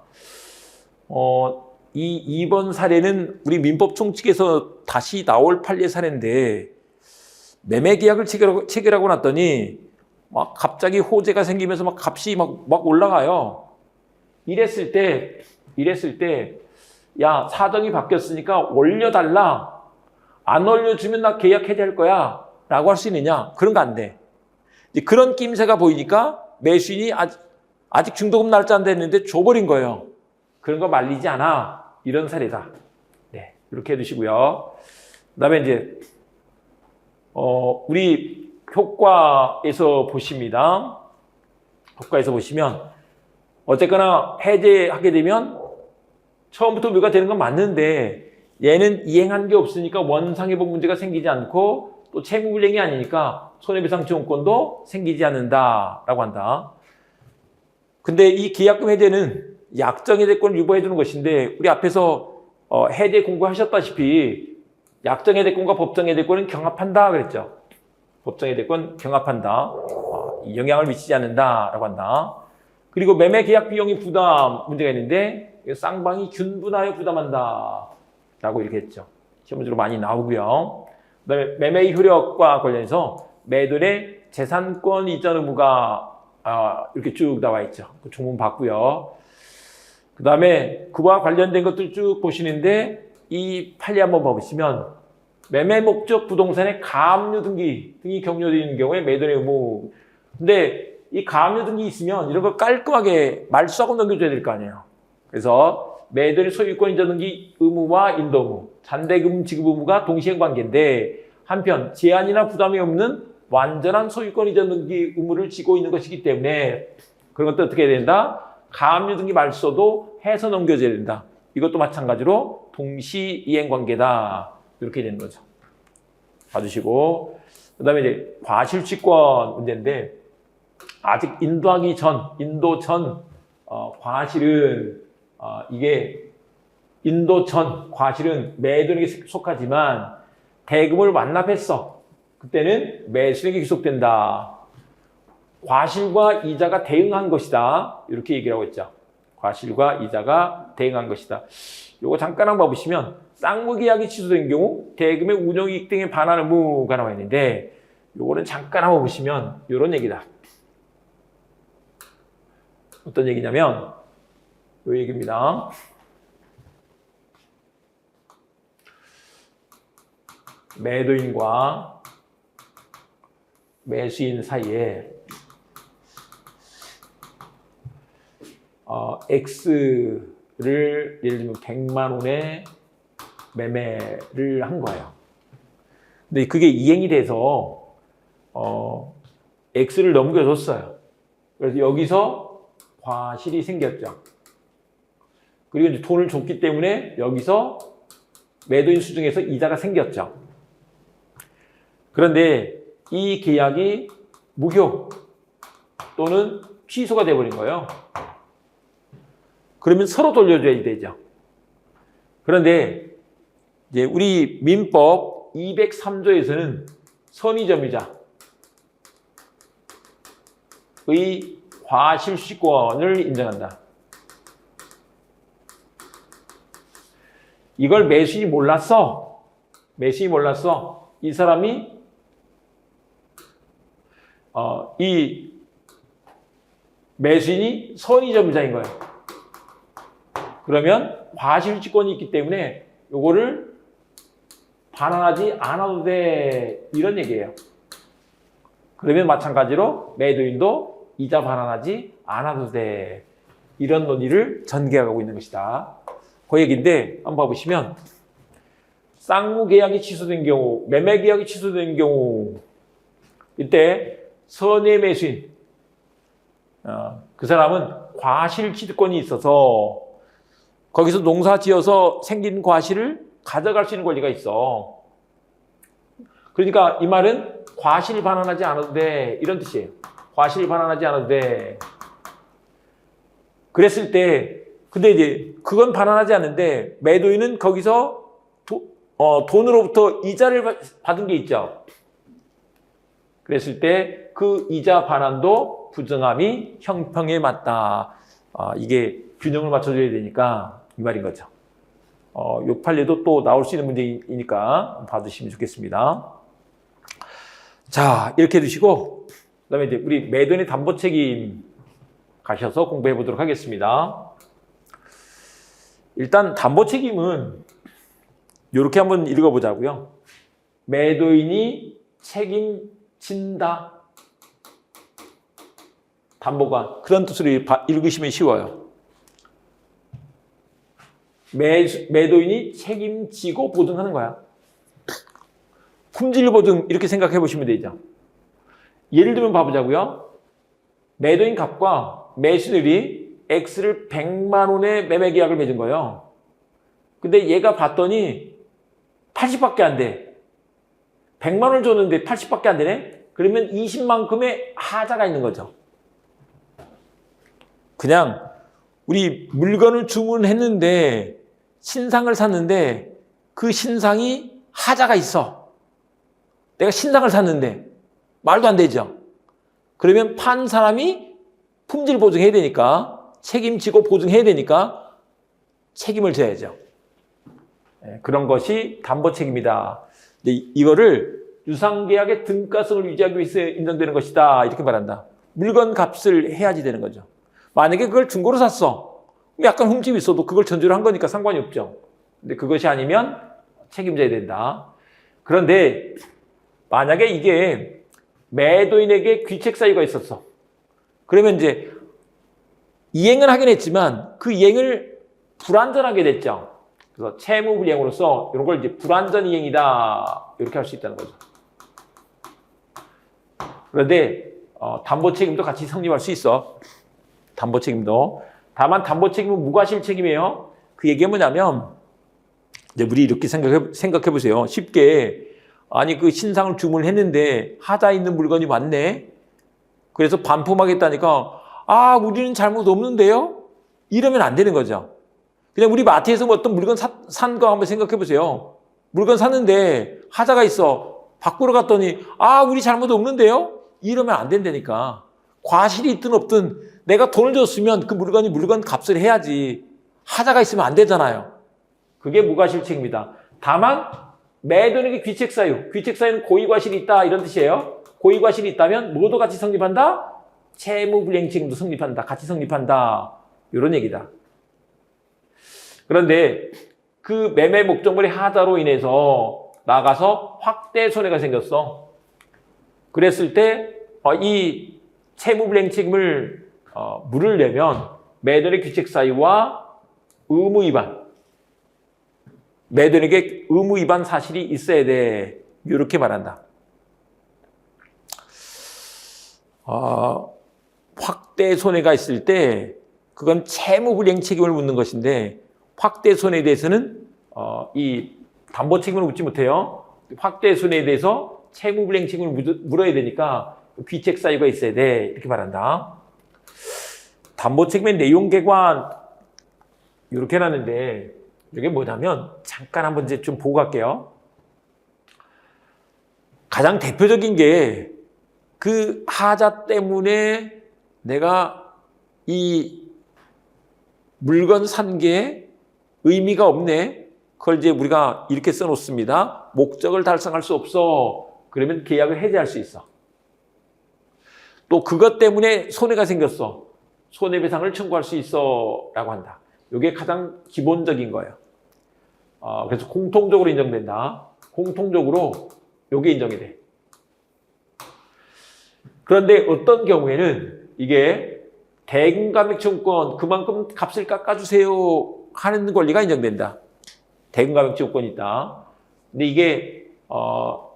이번 사례는 우리 민법 총칙에서 다시 나올 판례 사례인데 매매 계약을 체결하고 났더니 막 갑자기 호재가 생기면서 막 값이 막 올라가요. 이랬을 때 야, 사정이 바뀌었으니까 올려달라. 안 올려주면 나 계약 해제할 거야. 라고 할 수 있느냐? 그런 거 안 돼. 이제 그런 낌새가 보이니까 매수인이 아직 중도금 날짜 안 됐는데 줘버린 거예요. 그런 거 말리지 않아. 이런 사례다. 네, 이렇게 해두시고요. 그 다음에 이제 우리 효과에서 보십니다. 효과에서 보시면 어쨌거나 해제하게 되면 처음부터 무효가 되는 건 맞는데 얘는 이행한 게 없으니까 원상회복 문제가 생기지 않고 또 채무불이행이 아니니까 손해배상지원권도 생기지 않는다라고 한다. 근데 이 계약금 해제는 약정해제권을 유보해 주는 것인데 우리 앞에서 해제 공부하셨다시피 약정해제권과 법정해제권은 경합한다 그랬죠. 법정해제권 경합한다. 영향을 미치지 않는다라고 한다. 그리고 매매 계약 비용이 부담 문제가 있는데 쌍방이 균분하여 부담한다 라고 이렇게 했죠. 시험 문제로 많이 나오고요. 그다음에 매매 효력과 관련해서 매도의 재산권 이전 의무가 이렇게 쭉 나와 있죠. 그 종문 봤고요. 그 다음에 그와 관련된 것들 쭉 보시는데 이 판례 한번 봐보시면 매매 목적 부동산의 가압류 등이 경료되어 있는 경우에 매도의 의무. 근데 이 가압류 등이 있으면 이런 거 깔끔하게 말소하고 넘겨줘야 될 거 아니에요. 그래서 매도의 소유권 이전 등기 의무와 인도 의무, 잔대금 지급 의무가 동시행 관계인데 한편 제한이나 부담이 없는 완전한 소유권 이전 등기 의무를 지고 있는 것이기 때문에 그런 것도 어떻게 해야 된다? 가압류 등기 말소도 해서 넘겨줘야 된다. 이것도 마찬가지로 동시 이행 관계다. 이렇게 되는 거죠. 봐주시고 그 다음에 이제 과실취권 문제인데 아직 인도 전 과실은 이게 인도 전 과실은 매도인에게 속하지만 대금을 완납했어. 그때는 매수인에게 귀속된다. 과실과 이자가 대응한 것이다. 이렇게 얘기를 하고 있죠. 과실과 이자가 대응한 것이다. 요거 잠깐 한번 보시면 쌍무계약이 취소된 경우 대금의 운용이익 등에 반환 의무가 나와 있는데 요거는 잠깐 한번 보시면 이런 얘기다. 어떤 얘기냐면 요 얘기입니다. 매도인과 매수인 사이에 X를 예를 들면 100만 원에 매매를 한 거예요. 근데 그게 이행이 돼서 X를 넘겨줬어요. 그래서 여기서 과실이 생겼죠. 그리고 이제 돈을 줬기 때문에 여기서 매도인 수중에서 이자가 생겼죠. 그런데 이 계약이 무효 또는 취소가 돼버린 거예요. 그러면 서로 돌려줘야 되죠. 그런데 이제 우리 민법 203조에서는 선의점유자의 과실수익권을 인정한다. 이걸 매수인이 몰랐어. 이 사람이 이 매수인이 선의점유자인 거예요. 그러면 과실수익권이 있기 때문에 요거를 반환하지 않아도 돼. 이런 얘기예요. 그러면 마찬가지로 매도인도 이자 반환하지 않아도 돼. 이런 논의를 전개하고 있는 것이다. 그 얘기인데 한번 봐보시면 쌍무 계약이 취소된 경우, 매매 계약이 취소된 경우 이때 선의 매수인 그 사람은 과실 취득권이 있어서 거기서 농사 지어서 생긴 과실을 가져갈 수 있는 권리가 있어. 그러니까 이 말은 과실 반환하지 않아도 돼. 이런 뜻이에요. 과실 반환하지 않아도 돼. 그랬을 때 근데 이제 그건 반환하지 않는데 매도인은 거기서 돈으로부터 이자를 받은 게 있죠. 그랬을 때 그 이자 반환도 부정함이 형평에 맞다. 이게 균형을 맞춰줘야 되니까 이 말인 거죠. 요 판례도 또 나올 수 있는 문제이니까 봐주시면 좋겠습니다. 자, 이렇게 해두시고 그다음에 이제 우리 매도인의 담보 책임 가셔서 공부해 보도록 하겠습니다. 일단 담보 책임은 이렇게 한번 읽어보자고요. 매도인이 책임진다. 담보가 그런 뜻으로 읽으시면 쉬워요. 매도인이 책임지고 보증하는 거야. 품질 보증 이렇게 생각해 보시면 되죠. 예를 들면 봐보자고요. 매도인 값과 매수인이 X를 100만 원의 매매 계약을 맺은 거예요. 근데 얘가 봤더니 80밖에 안 돼. 100만 원을 줬는데 80밖에 안 되네? 그러면 20만큼의 하자가 있는 거죠. 그냥 우리 물건을 주문했는데 신상을 샀는데 그 신상이 하자가 있어. 내가 신상을 샀는데 말도 안 되죠. 그러면 판 사람이 품질 보증해야 되니까 책임지고 보증해야 되니까 책임을 져야죠. 그런 것이 담보 책임이다. 이거를 유상계약의 등가성을 유지하기 위해서 인정되는 것이다. 이렇게 말한다. 물건 값을 해야지 되는 거죠. 만약에 그걸 중고로 샀어. 약간 흠집이 있어도 그걸 전주로 한 거니까 상관이 없죠. 근데 그것이 아니면 책임져야 된다. 그런데 만약에 이게 매도인에게 귀책 사유가 있었어. 그러면 이제 이행은 하긴 했지만 그 이행을 불완전하게 됐죠. 그래서 채무불이행으로서 이런 걸 이제 불완전 이행이다. 이렇게 할 수 있다는 거죠. 그런데 담보 책임도 같이 성립할 수 있어. 담보 책임도. 다만 담보 책임은 무과실 책임이에요. 그 얘기가 뭐냐면 이제 우리 이렇게 생각해 보세요. 쉽게 아니 그 신상을 주문했는데 하자 있는 물건이 왔네. 그래서 반품하겠다니까 우리는 잘못 없는데요? 이러면 안 되는 거죠. 그냥 우리 마트에서 뭐 어떤 물건 산 거 한번 생각해 보세요. 물건 샀는데 하자가 있어. 바꾸러 갔더니 우리 잘못 없는데요? 이러면 안 된다니까. 과실이 있든 없든 내가 돈을 줬으면 그 물건이 물건 값을 해야지. 하자가 있으면 안 되잖아요. 그게 무과실 책임이다. 다만 매도인에게 귀책 사유는 고의과실이 있다 이런 뜻이에요. 고의과실이 있다면 모두 같이 성립한다. 채무불이행 책임도 성립한다. 같이 성립한다. 이런 얘기다. 그런데 그 매매 목적물의 하자로 인해서 나가서 확대 손해가 생겼어. 그랬을 때 이 채무불이행 책임을 물으려면 매도인의 귀책 사유와 의무 위반, 매도인에게 의무 위반 사실이 있어야 돼. 이렇게 말한다. 확대 손해가 있을 때 그건 채무불이행 책임을 묻는 것인데 확대 손해에 대해서는 이 담보 책임을 묻지 못해요. 확대 손해에 대해서 채무불이행 책임을 물어야 되니까 귀책 사유가 있어야 돼. 이렇게 말한다. 담보 책임의 내용 개관 이렇게 해놨는데 이게 뭐냐면 잠깐 한번 이제 좀 보고 갈게요. 가장 대표적인 게 그 하자 때문에 내가 이 물건 산 게 의미가 없네. 그걸 이제 우리가 이렇게 써놓습니다. 목적을 달성할 수 없어. 그러면 계약을 해지할 수 있어. 또 그것 때문에 손해가 생겼어. 손해배상을 청구할 수 있어. 라고 한다. 이게 가장 기본적인 거예요. 그래서 공통적으로 인정된다. 공통적으로 이게 인정이 돼. 그런데 어떤 경우에는 이게 대금감액청구권 그만큼 값을 깎아주세요 하는 권리가 인정된다. 대금감액청구권이 있다. 근데 이게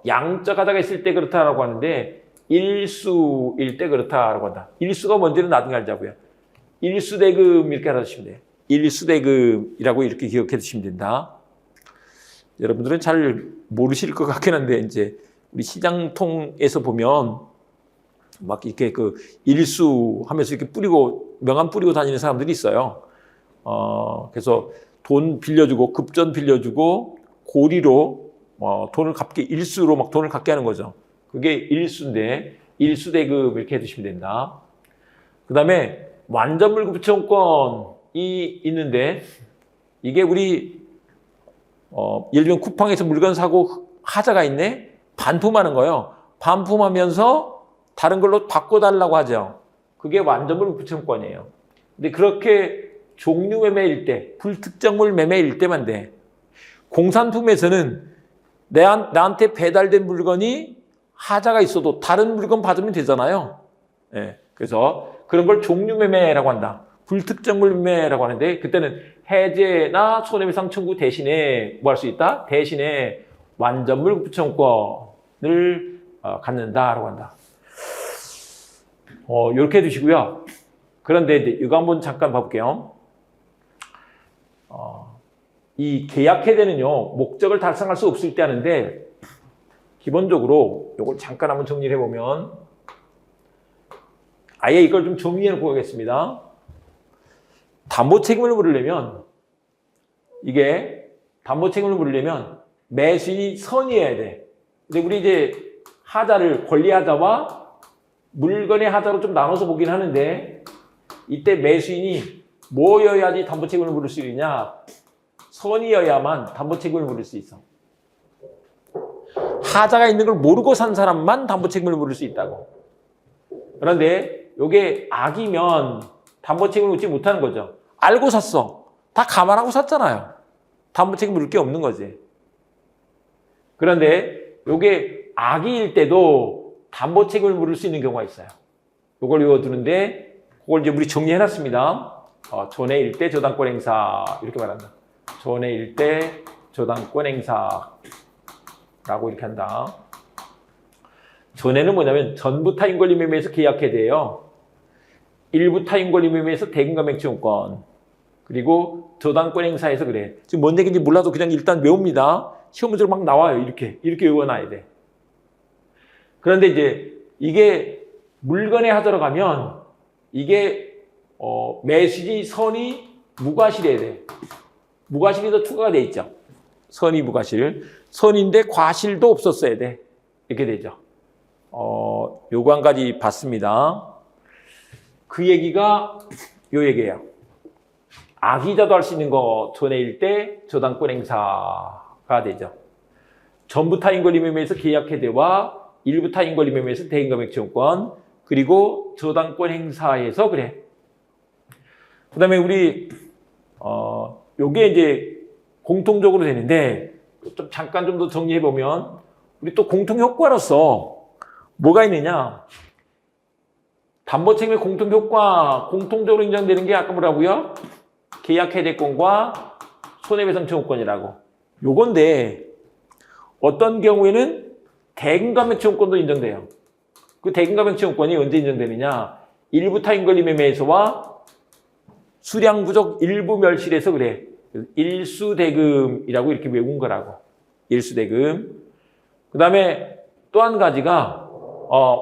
양적 하자가 있을 때 그렇다라고 하는데 일수일 때 그렇다라고 한다. 일수가 뭔지는 나중에 알자고요. 일수대금 이렇게 알아두시면 돼요. 일수대금이라고 이렇게 기억해 두시면 된다. 여러분들은 잘 모르실 것 같긴 한데 이제 우리 시장통에서 보면 막 이렇게 그 일수 하면서 이렇게 뿌리고 명함 뿌리고 다니는 사람들이 있어요. 그래서 돈 빌려주고 급전 빌려주고 고리로 돈을 갚게 일수로 막 돈을 갚게 하는 거죠. 그게 일수인데 일수대금 이렇게 해두시면 된다. 그다음에 완전물급청권이 있는데 이게 우리 예를 들면 쿠팡에서 물건 사고 하자가 있네. 반품하는 거예요. 반품하면서 다른 걸로 바꿔달라고 하죠. 그게 완전물급청권이에요. 근데 그렇게 종류 매매일 때, 불특정물 매매일 때만 돼. 공산품에서는 나한테 배달된 물건이 하자가 있어도 다른 물건 받으면 되잖아요. 네. 그래서 그런 걸 종류 매매라고 한다. 불특정물 매매라고 하는데 그때는 해제나 손해배상 청구 대신에 뭐 할 수 있다? 대신에 완전물급청권을 갖는다라고 한다. 이렇게 해두시고요. 그런데 이거 한번 잠깐 봐볼게요. 이 계약 해제는요, 목적을 달성할 수 없을 때 하는데, 기본적으로 이걸 잠깐 한번 정리를 해보면, 아예 이걸 좀 정리해 놓고 가겠습니다. 담보 책임을 물으려면, 이게 담보 책임을 물으려면 매수인이 선의해야 돼. 근데 우리 이제 하자를 권리하자와 물건의 하자로 좀 나눠서 보긴 하는데 이때 매수인이 뭐여야지 담보 책임을 물을 수 있느냐? 선의여야만 담보 책임을 물을 수 있어. 하자가 있는 걸 모르고 산 사람만 담보 책임을 물을 수 있다고. 그런데 이게 악이면 담보 책임을 묻지 못하는 거죠. 알고 샀어. 다 감안하고 샀잖아요. 담보 책임 물을 게 없는 거지. 그런데 이게 악의일 때도 담보 책임을 물을 수 있는 경우가 있어요. 이걸 외워두는데 그걸 이제 우리 정리해놨습니다. 전해일 때 저당권 행사 이렇게 말한다. 전해일 때 저당권 행사라고 이렇게 한다. 전해는 뭐냐면 전부 타인 권리 매매에서 계약해야 돼요. 일부 타인 권리 매매에서 대금감액청구권 그리고 저당권 행사에서 그래. 지금 뭔 얘기인지 몰라도 그냥 일단 외웁니다. 시험 문제로 막 나와요. 이렇게 외워놔야 돼. 그런데 이제 이게 물건에 하자로 가면 이게 매수지 선이 무과실해야 돼. 무과실이 더 추가가 돼 있죠. 선이 무과실. 선인데 과실도 없었어야 돼. 이렇게 되죠. 요거 한 가지 봤습니다. 그 얘기가 요 얘기예요. 악의자도 할 수 있는 거 전해일 때 저당권 행사가 되죠. 전부 타인 권리 매매에서 계약 해대와 일부 타인 권리 매매에서 대금감액청구권 그리고 저당권 행사에서 그래. 그다음에 우리 요게 이제 공통적으로 되는데 좀 잠깐 좀 더 정리해 보면 우리 또 공통 효과로서 뭐가 있느냐? 담보 책임의 공통 효과 공통적으로 인정되는 게 아까 뭐라고요? 계약 해제권과 손해배상 청구권이라고. 요건데 어떤 경우에는 대금감액청구권도 인정돼요. 그 대금감액청구권이 언제 인정되느냐? 일부 타인 권리 매매에서와 수량 부족 일부 멸실에서 그래. 일수대금이라고 이렇게 외운 거라고. 일수대금. 그 다음에 또 한 가지가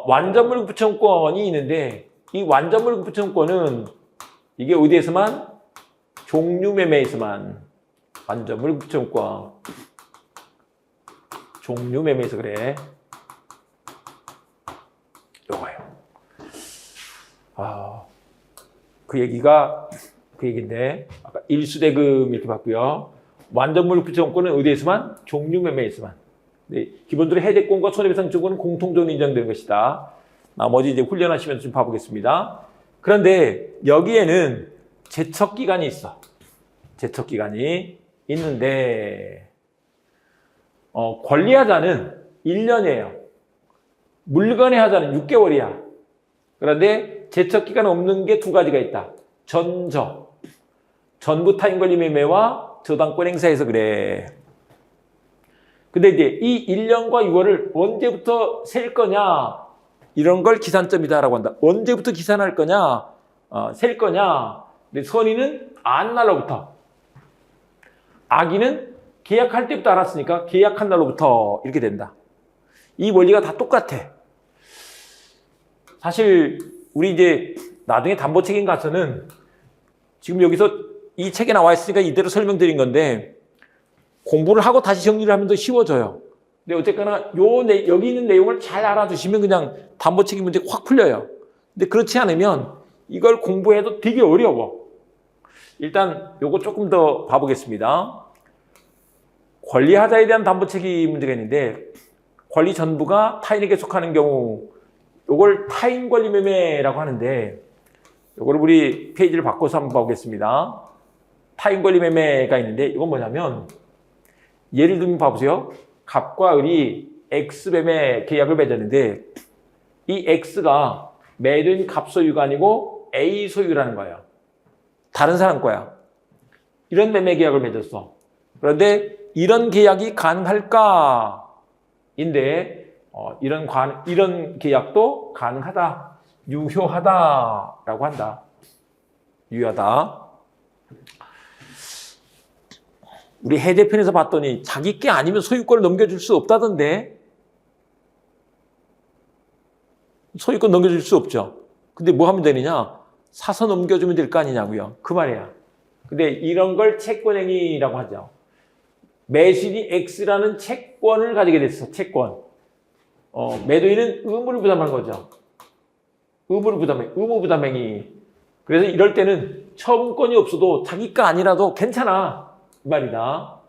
완전물금 부채권이 있는데 이 완전물금 부채권은 이게 어디에서만? 종류매매에서만. 완전물금 부채권. 종류매매에서 그래. 요거예요. 그 얘기인데 아까 일수대금 이렇게 봤고요. 완전물금 부채권은 어디에서만? 종류매매에서만. 네, 기본적으로 해제권과 손해배상 청구는 공통적으로 인정되는 것이다. 나머지 이제 훈련하시면서 좀 봐보겠습니다. 그런데 여기에는 제척기간이 있어. 제척기간이 있는데 권리하자는 1년이에요. 물건의 하자는 6개월이야. 그런데 제척기간 없는 게 두 가지가 있다. 전부 타인권리 매매와 저당권 행사에서 그래. 근데 이제 이 1년과 6월을 언제부터 셀 거냐? 이런 걸 기산점이다라고 한다. 언제부터 기산할 거냐? 셀 거냐? 근데 선의는 안 날로부터. 악의는 계약할 때부터 알았으니까 계약한 날로부터 이렇게 된다. 이 원리가 다 똑같아. 사실 우리 이제 나중에 담보책임 가서는 지금 여기서 이 책에 나와 있으니까 이대로 설명드린 건데 공부를 하고 다시 정리를 하면 더 쉬워져요. 근데 어쨌거나 여기 있는 내용을 잘 알아두시면 그냥 담보책임 문제 확 풀려요. 근데 그렇지 않으면 이걸 공부해도 되게 어려워. 일단 요거 조금 더 봐보겠습니다. 권리하자에 대한 담보책임 문제가 있는데 권리 전부가 타인에게 속하는 경우 요걸 타인권리매매라고 하는데 요걸 우리 페이지를 바꿔서 한번 보겠습니다. 타인권리매매가 있는데 이건 뭐냐면 예를 들면 봐보세요. 갑과 을이 X매매 계약을 맺었는데 이 X가 매도인 갑 소유가 아니고 A 소유라는 거예요. 다른 사람 거야. 이런 매매 계약을 맺었어. 그런데 이런 계약이 가능할까? 인데 이런 계약도 가능하다. 유효하다라고 한다. 유효하다. 우리 해제편에서 봤더니 자기 게 아니면 소유권을 넘겨줄 수 없다던데. 소유권 넘겨줄 수 없죠. 근데 뭐 하면 되느냐? 사서 넘겨주면 될 거 아니냐고요. 그 말이야. 근데 이런 걸 채권행위라고 하죠. 매수인이 X라는 채권을 가지게 됐어. 채권. 매도인은 의무를 부담한 거죠. 의무 부담행위. 그래서 이럴 때는 처분권이 없어도 자기가 아니라도 괜찮아. 이 말이다.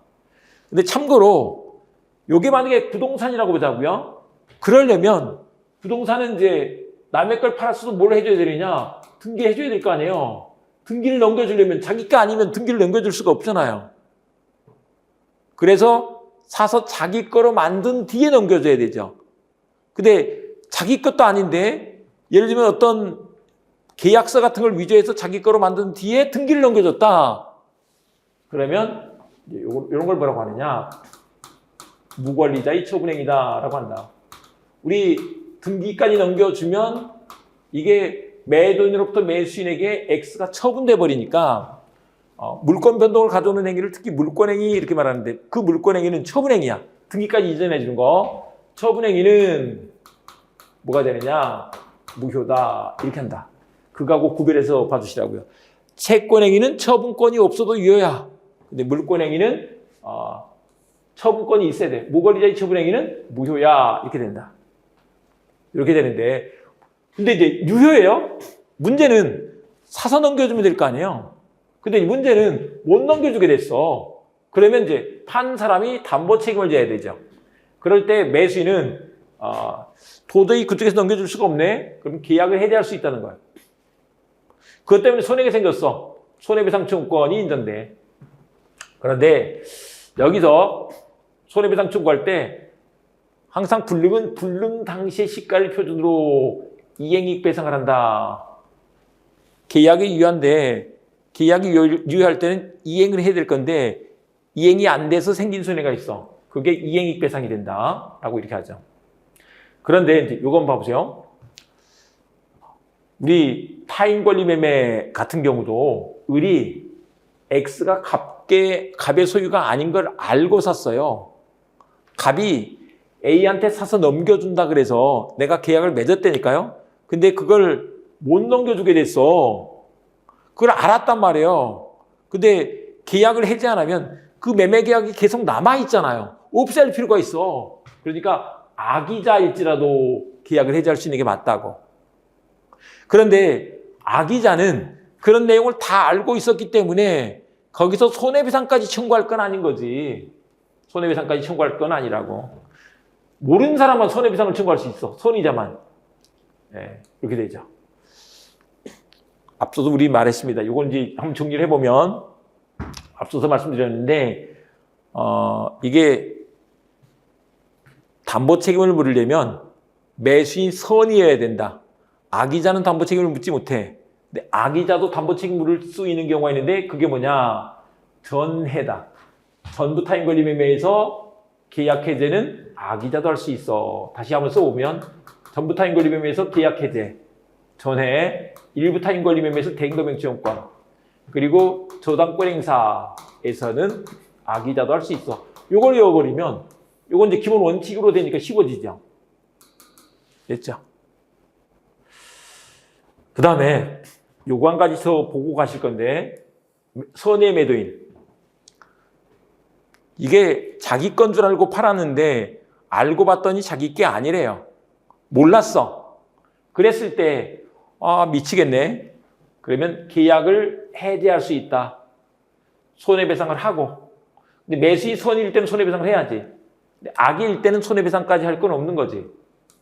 근데 참고로 요게 만약에 부동산이라고 보자고요. 그러려면 부동산은 이제 남의 걸 팔았어도 뭘 해줘야 되느냐? 등기해줘야 될 거 아니에요. 등기를 넘겨주려면 자기가 아니면 등기를 넘겨줄 수가 없잖아요. 그래서 사서 자기 거로 만든 뒤에 넘겨줘야 되죠. 근데 자기 것도 아닌데 예를 들면 어떤 계약서 같은 걸 위조해서 자기 거로 만든 뒤에 등기를 넘겨줬다. 그러면 이런 걸 뭐라고 하느냐? 무권리자의 처분행위다라고 한다. 우리 등기까지 넘겨주면 이게 매도인으로부터 매수인에게 X가 처분돼 버리니까 물권 변동을 가져오는 행위를 특히 물권행위 이렇게 말하는데 그 물권행위는 처분행위야. 등기까지 이전해 주는 거. 처분행위는 뭐가 되느냐? 무효다. 이렇게 한다. 그거하고 구별해서 봐주시라고요. 채권행위는 처분권이 없어도 유효야. 근데 물권행위는 처분권이 있어야 돼. 무권리자의 처분행위는 무효야. 이렇게 된다. 이렇게 되는데 근데 이제 유효해요. 문제는 사서 넘겨주면 될 거 아니에요. 근데 이 문제는 못 넘겨주게 됐어. 그러면 이제 판 사람이 담보 책임을 져야 되죠. 그럴 때 매수인은 도저히 그쪽에서 넘겨줄 수가 없네. 그럼 계약을 해지할 수 있다는 거야. 그것 때문에 손해가 생겼어. 손해배상 청구권이 인정돼. 그런데 여기서 손해배상 청구할 때 항상 불능은 불능 당시의 시가를 표준으로 이행이익 배상을 한다. 계약이 유효한데 계약이 유효할 때는 이행을 해야 될 건데 이행이 안 돼서 생긴 손해가 있어. 그게 이행이익 배상이 된다. 라고 이렇게 하죠. 그런데 이제 이건 봐보세요. 우리 타인권리 매매 같은 경우도 을이 X가 갑의 소유가 아닌 걸 알고 샀어요. 갑이 A한테 사서 넘겨준다 그래서 내가 계약을 맺었다니까요. 근데 그걸 못 넘겨주게 됐어. 그걸 알았단 말이에요. 근데 계약을 해지 안 하면 그 매매 계약이 계속 남아있잖아요. 없앨 필요가 있어. 그러니까 악의자일지라도 계약을 해지할 수 있는 게 맞다고. 그런데 악의자는 그런 내용을 다 알고 있었기 때문에 거기서 손해배상까지 청구할 건 아닌 거지. 손해배상까지 청구할 건 아니라고. 모르는 사람만 손해배상을 청구할 수 있어. 선의자만. 네, 이렇게 되죠. 앞서도 우리 말했습니다. 이건 이제 한번 정리를 해보면 앞서서 말씀드렸는데 이게 담보 책임을 물으려면 매수인이 선의여야 된다. 악의자는 담보 책임을 묻지 못해. 근데 악의자도 담보 책임 물을 수 있는 경우가 있는데 그게 뭐냐? 전해다. 전부 타인 권리 매매에서 계약 해제는 악의자도 할 수 있어. 다시 한번 써보면 전부 타인 권리 매매에서 계약 해제, 전해, 일부 타인 권리 매매에서 대행도명치용권, 그리고 저당권 행사에서는 악의자도 할 수 있어. 요걸 외워버리면 요건 이제 기본 원칙으로 되니까 쉬워지죠. 됐죠? 그 다음에 요거 한 가지 더 보고 가실 건데 선의 매도인. 이게 자기 건 줄 알고 팔았는데 알고 봤더니 자기 게 아니래요. 몰랐어. 그랬을 때 미치겠네. 그러면 계약을 해지할 수 있다. 손해배상을 하고. 근데 매수이 선일 때는 손해배상을 해야지. 근데 악일 때는 손해배상까지 할 건 없는 거지.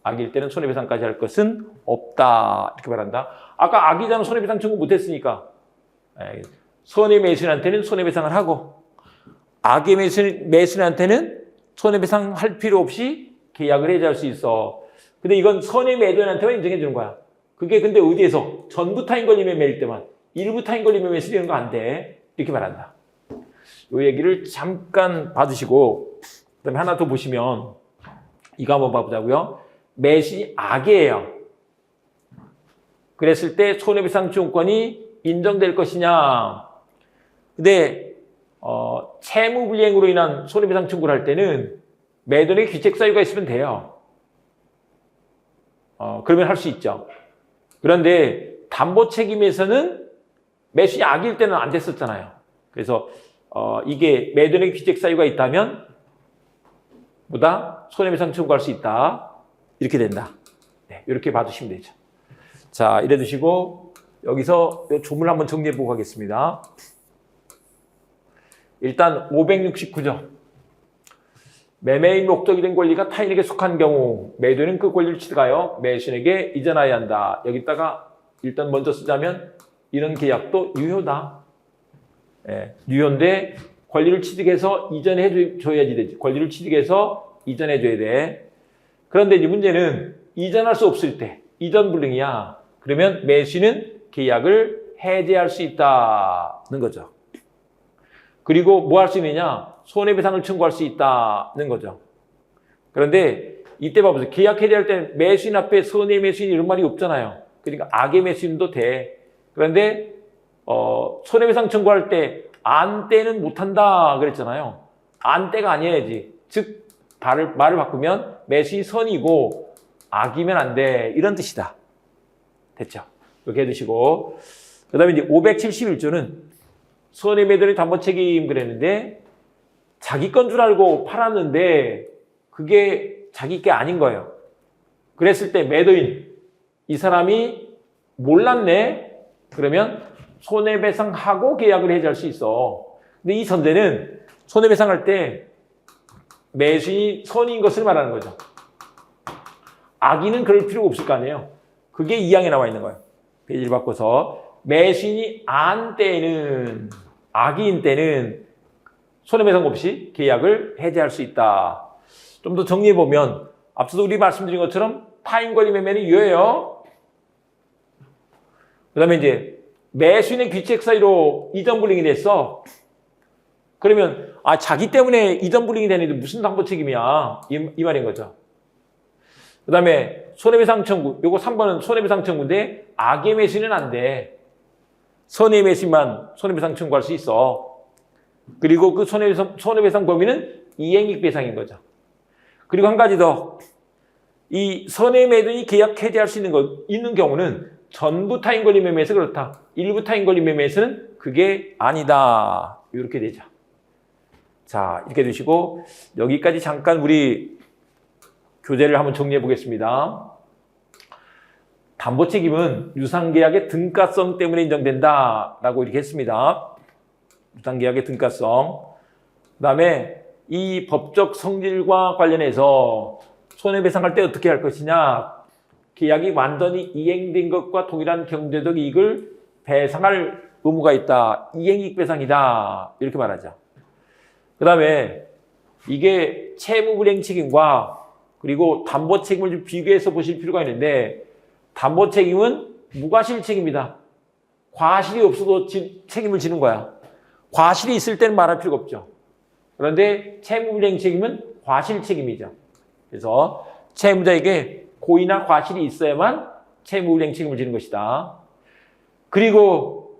악일 때는 손해배상까지 할 것은 없다. 이렇게 말한다. 아까 악의자는 손해배상 청구 못했으니까 선의 매수인한테는 손해배상을 하고 악의 매수인한테는 손해배상 할 필요 없이 계약을 해지할 수 있어. 근데 이건 선의 매도인한테만 인정해 주는 거야. 그게 근데 어디에서? 전부 타인 권리 매매일 때만. 일부 타인 권리 매매 쓰려는 거 안 돼. 이렇게 말한다. 이 얘기를 잠깐 봐주시고 그다음에 하나 더 보시면 이거 한번 봐보자고요. 매수인이 악이에요. 그랬을 때 손해배상 지원권이 인정될 것이냐. 근데 채무불이행으로 인한 손해배상 청구를 할 때는 매도인의 귀책 사유가 있으면 돼요. 그러면 할 수 있죠. 그런데 담보 책임에서는 매수인이 악일 때는 안 됐었잖아요. 그래서 이게 매도인의 귀책 사유가 있다면 보다 손해배상 청구할 수 있다. 이렇게 된다. 네, 이렇게 봐주시면 되죠. 자, 이래 두시고 여기서 조문을 한번 정리해 보고 가겠습니다. 일단 569조. 매매인 목적이 된 권리가 타인에게 속한 경우 매도인은 그 권리를 취득하여 매수인에게 이전하여야 한다. 여기다가 일단 먼저 쓰자면 이런 계약도 유효다. 유효인데 권리를 취득해서 이전해 줘야지 되지. 권리를 취득해서 이전해 줘야 돼. 그런데 이제 문제는 이전할 수 없을 때 이전 불능이야. 그러면 매수인은 계약을 해제할 수 있다는 거죠. 그리고 뭐 할 수 있느냐? 손해배상을 청구할 수 있다는 거죠. 그런데 이때 봐보세요. 계약 해제할 때 매수인 앞에 선의 매수인 이런 말이 없잖아요. 그러니까 악의 매수인도 돼. 그런데 손해배상 청구할 때 안 때는 못한다 그랬잖아요. 안 때가 아니어야지. 즉 말을 바꾸면 매수인이 선이고 악이면 안 돼. 이런 뜻이다. 됐죠? 이렇게 해두시고 그 다음에 이제 571조는 손해매도인의 담보 책임 그랬는데 자기 건 줄 알고 팔았는데 그게 자기 게 아닌 거예요. 그랬을 때 매도인 이 사람이 몰랐네. 그러면 손해배상하고 계약을 해지할 수 있어. 근데 이 전제는 손해배상할 때 매수인이 선인 것을 말하는 거죠. 악인은 그럴 필요가 없을 거 아니에요. 그게 2항에 나와 있는 거예요. 페이지를 바꿔서 매수인이 안 때는 악인 때는 손해배상 없이 계약을 해지할 수 있다. 좀 더 정리해보면 앞서도 우리 말씀드린 것처럼 타인 권리 매매는 유효해요. 그 다음에 이제 매수인의 귀책 사유로 이전 불이행이 됐어. 그러면 자기 때문에 이전 불이행이 되는데 무슨 담보 책임이야. 이 말인 거죠. 그 다음에 손해배상 청구. 요거 3번은 손해배상 청구인데 악의 매수인은 안 돼. 선의 매수인만 손해배상 청구할 수 있어. 그리고 그 손해배상 범위는 이행익배상인 거죠. 그리고 한 가지 더. 이 선의 매도인이 계약 해지할 수 있는 경우는 전부 타인 권리 매매에서 그렇다. 일부 타인 권리 매매에서는 그게 아니다. 이렇게 되죠. 자, 이렇게 두시고 여기까지 잠깐 우리 교재를 한번 정리해 보겠습니다. 담보 책임은 유상계약의 등가성 때문에 인정된다라고 이렇게 했습니다. 유상계약의 등가성. 그다음에 이 법적 성질과 관련해서 손해배상할 때 어떻게 할 것이냐. 계약이 완전히 이행된 것과 동일한 경제적 이익을 배상할 의무가 있다. 이행이익 배상이다. 이렇게 말하죠. 그 다음에 이게 채무불이행 책임과 그리고 담보 책임을 좀 비교해서 보실 필요가 있는데 담보 책임은 무과실 책임이다. 과실이 없어도 책임을 지는 거야. 과실이 있을 때는 말할 필요가 없죠. 그런데 채무불이행 책임은 과실 책임이죠. 그래서 채무자에게 고의나 과실이 있어야만 채무불이행 책임을 지는 것이다. 그리고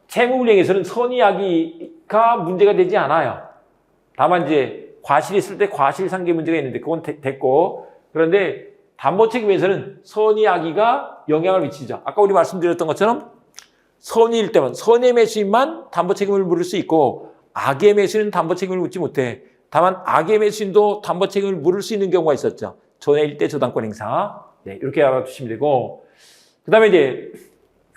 채무불이행에서는 선의악의가 문제가 되지 않아요. 다만 이제 과실이 있을 때 과실상계 문제가 있는데 그건 됐고, 그런데 담보책임에서는 선의악의가 영향을 미치죠. 아까 우리 말씀드렸던 것처럼 선의일 때만, 선의 매수인만 담보책임을 물을 수 있고 악의 매수인은 담보책임을 묻지 못해. 다만 악의 매수인도 담보책임을 물을 수 있는 경우가 있었죠. 전해일 때 저당권 행사. 네, 이렇게 알아두시면 되고, 그 다음에 이제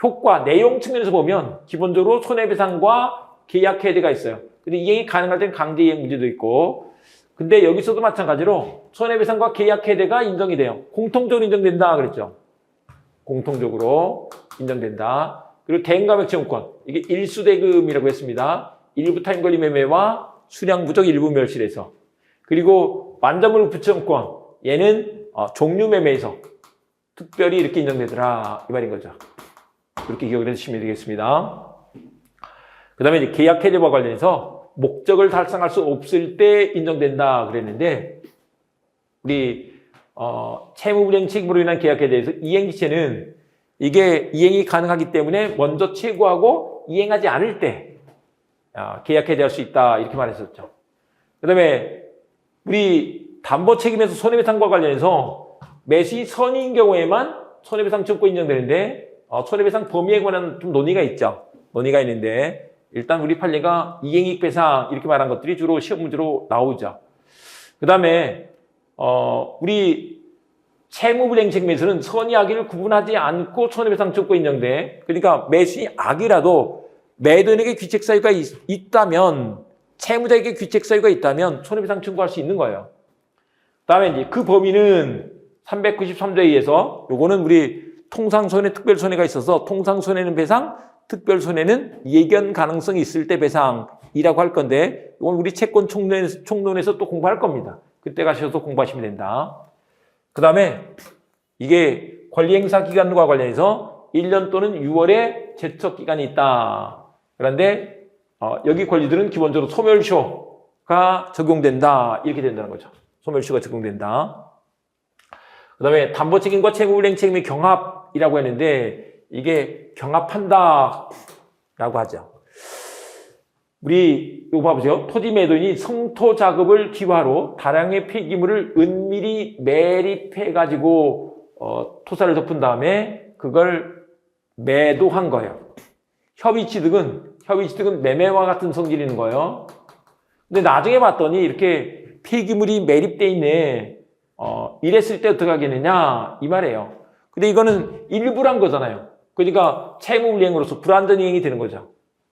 효과, 내용 측면에서 보면 기본적으로 손해배상과 계약 해제가 있어요. 근데 이행이 가능할 때는 강제 이행 문제도 있고, 근데 여기서도 마찬가지로 손해배상과 계약 해제가 인정이 돼요. 공통적으로 인정된다 그랬죠. 공통적으로 인정된다. 그리고 대응감액 채무권, 이게 일수대금이라고 했습니다. 일부 타인 권리 매매와 수량 부족 일부 멸실에서. 그리고 완전물 부채권권, 얘는 종류 매매에서 특별히 이렇게 인정되더라 이 말인 거죠. 그렇게 기억을 해주시면 되겠습니다. 그 다음에 이제 계약 해제와 관련해서 목적을 달성할 수 없을 때 인정된다 그랬는데, 우리 채무불이행 책임으로 인한 계약 해제에서 이행기체는 이게 이행이 가능하기 때문에 먼저 최고하고 이행하지 않을 때 계약 해제할 수 있다 이렇게 말했었죠. 그 다음에 우리 담보 책임에서 손해배상과 관련해서 매수인이 선의인 경우에만 손해배상 청구가 인정되는데 손해배상 범위에 관한 좀 논의가 있죠. 논의가 있는데 일단 우리 판례가 이행이익 배상 이렇게 말한 것들이 주로 시험 문제로 나오죠. 그 다음에 우리 채무불이행 책임에서는 선의 악의를 구분하지 않고 손해배상 청구가 인정돼. 그러니까 매수인이 악이라도 매도인에게 귀책 사유가 있다면, 채무자에게 귀책 사유가 있다면 손해배상 청구할 수 있는 거예요. 그다음에 이제 그 범위는 393조에 의해서, 요거는 우리 통상손해, 특별손해가 있어서 통상손해는 배상, 특별손해는 예견 가능성이 있을 때 배상이라고 할 건데, 이건 우리 채권 총론에서 또 공부할 겁니다. 그때 가셔서 공부하시면 된다. 그 다음에 이게 권리행사 기간과 관련해서 1년 또는 6월에 제척 기간이 있다. 그런데 여기 권리들은 기본적으로 소멸시효가 적용된다. 이렇게 된다는 거죠. 소멸시효가 적용된다. 그 다음에 담보책임과 채무불이행 책임의 경합이라고 했는데 이게 경합한다 라고 하죠. 우리 이거 봐보세요. 토지 매도인이 성토 작업을 기화로 다량의 폐기물을 은밀히 매립해가지고 토사를 덮은 다음에 그걸 매도한 거예요. 협의취득은 매매와 같은 성질이 있는 거예요. 근데 나중에 봤더니 이렇게 폐기물이 매립돼 있네. 이랬을 때 어떻게 하겠느냐 이 말이에요. 근데 이거는 일부란 거잖아요. 그러니까 채무불이행으로서 불완전 이행이 되는 거죠.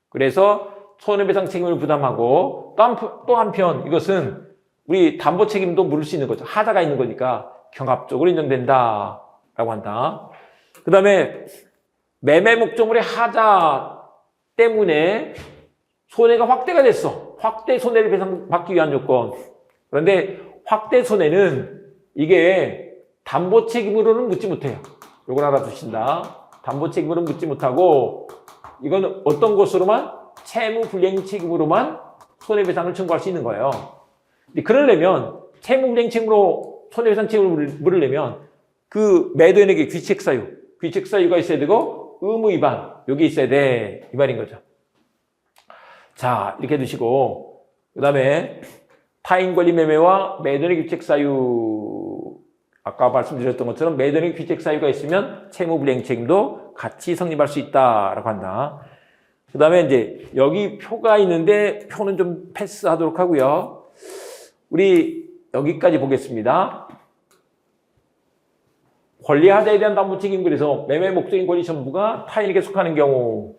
그래서 손해배상 책임을 부담하고 또 한편 이것은 우리 담보 책임도 물을 수 있는 거죠. 하자가 있는 거니까 경합적으로 인정된다라고 한다. 그 다음에 매매 목적물의 하자 때문에 손해가 확대가 됐어. 확대 손해를 배상받기 위한 조건. 그런데 확대 손해는 이게 담보 책임으로는 묻지 못해요. 이걸 알아두신다. 담보 책임으로는 묻지 못하고 이건 어떤 것으로만? 채무불이행 책임으로만 손해배상을 청구할 수 있는 거예요. 근데 그러려면 채무불이행 책임으로 손해배상 책임을 물으려면 그 매도인에게 귀책 사유가 있어야 되고 의무 위반 여기 있어야 돼 이 말인 거죠. 자 이렇게 해두시고 그 다음에 타인 권리 매매와 매도인의 귀책 사유, 아까 말씀드렸던 것처럼 매도인의 귀책 사유가 있으면 채무 불이행 책임도 같이 성립할 수 있다라고 한다. 그 다음에 이제 여기 표가 있는데 표는 좀 패스하도록 하고요. 우리 여기까지 보겠습니다. 권리하자에 대한 담보 책임, 그래서 매매 목적인 권리 전부가 타인에게 속하는 경우,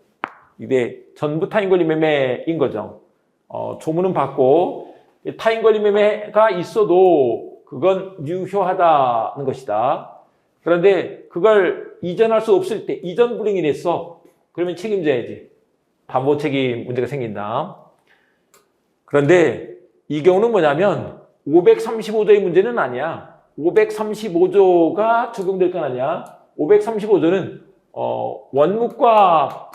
이게 전부 타인 권리 매매인 거죠. 조문은 받고 타인 권리 매매가 있어도 그건 유효하다는 것이다. 그런데 그걸 이전할 수 없을 때 이전 불이행이 됐어. 그러면 책임져야지. 담보 책임 문제가 생긴다. 그런데 이 경우는 뭐냐면 535조의 문제는 아니야. 535조가 적용될 건 아니야. 535조는 원무과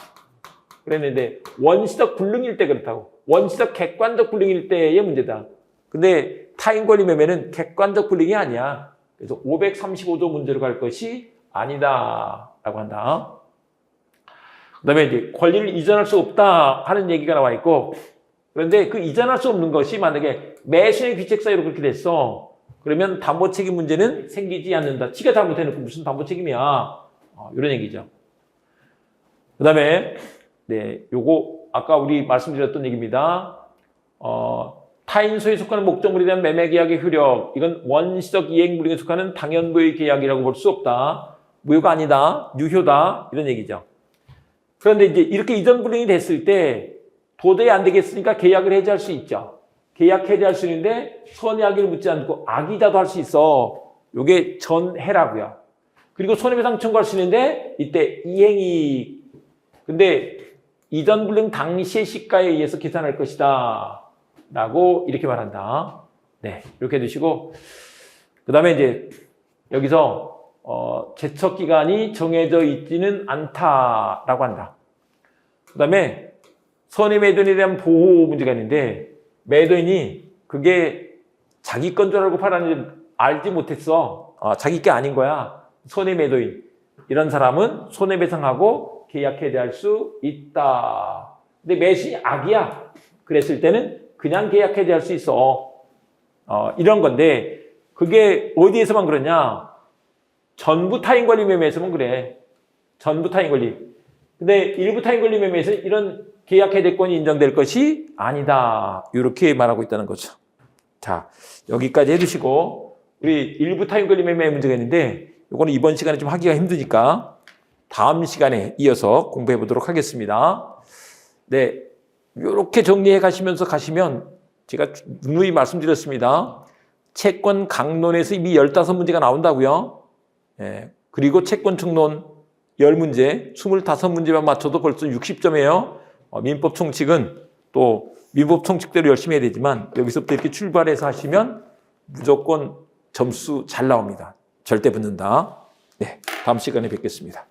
그랬는데 원시적 불능일 때 그렇다고. 원시적 객관적 불능일 때의 문제다. 근데 타인 권리 매매는 객관적 불능이 아니야. 그래서 535조 문제로 갈 것이 아니다라고 한다. 그다음에 이제 권리를 이전할 수 없다 하는 얘기가 나와 있고, 그런데 그 이전할 수 없는 것이 만약에 매수의 귀책 사유로 그렇게 됐어. 그러면 담보 책임 문제는 생기지 않는다. 지가 잘못해놓고 무슨 담보 책임이야. 이런 얘기죠. 그다음에 네, 요거 아까 우리 말씀드렸던 얘기입니다. 타인 소유에 속하는 목적물에 대한 매매 계약의 효력, 이건 원시적 이행 불이행에 속하는 당연무효의 계약이라고 볼 수 없다. 무효가 아니다. 유효다. 이런 얘기죠. 그런데 이제 이렇게 이전 불이행이 됐을 때 도저히 안 되겠으니까 계약을 해지할 수 있죠. 계약 해지할 수 있는데 손해하기를 묻지 않고 악의자도 할 수 있어. 요게 전해라고요. 그리고 손해배상 청구할 수 있는데 이때 이행이, 근데 이전 불이행 당시의 시가에 의해서 계산할 것이다 라고 이렇게 말한다. 네, 이렇게 해두시고, 그 다음에 이제 여기서 제척 기간이 정해져 있지는 않다라고 한다. 그 다음에 손해 매도인에 대한 보호 문제가 있는데, 매도인이 그게 자기 건 줄 알고 팔았는지 알지 못했어. 자기 게 아닌 거야. 손해 매도인. 이런 사람은 손해배상하고 계약 해지할 수 있다. 근데 매수인이 악이야. 그랬을 때는 그냥 계약 해지할 수 있어. 이런 건데, 그게 어디에서만 그러냐? 전부 타인 권리 매매에서만 그래. 전부 타인 권리. 근데 일부 타인 권리 매매에서는 이런 계약 해제권이 인정될 것이 아니다. 이렇게 말하고 있다는 거죠. 자, 여기까지 해두시고, 우리 일부 타인 권리 매매 문제가 있는데, 이거는 이번 시간에 좀 하기가 힘드니까 다음 시간에 이어서 공부해 보도록 하겠습니다. 네, 이렇게 정리해 가시면서 가시면 제가 누누이 말씀드렸습니다. 채권 강론에서 이미 15문제가 나온다고요. 네, 그리고 채권 총론 10문제, 25문제만 맞춰도 벌써 60점이에요. 민법 총칙은 또 민법 총칙대로 열심히 해야 되지만 여기서부터 이렇게 출발해서 하시면 무조건 점수 잘 나옵니다. 절대 붙는다. 네, 다음 시간에 뵙겠습니다.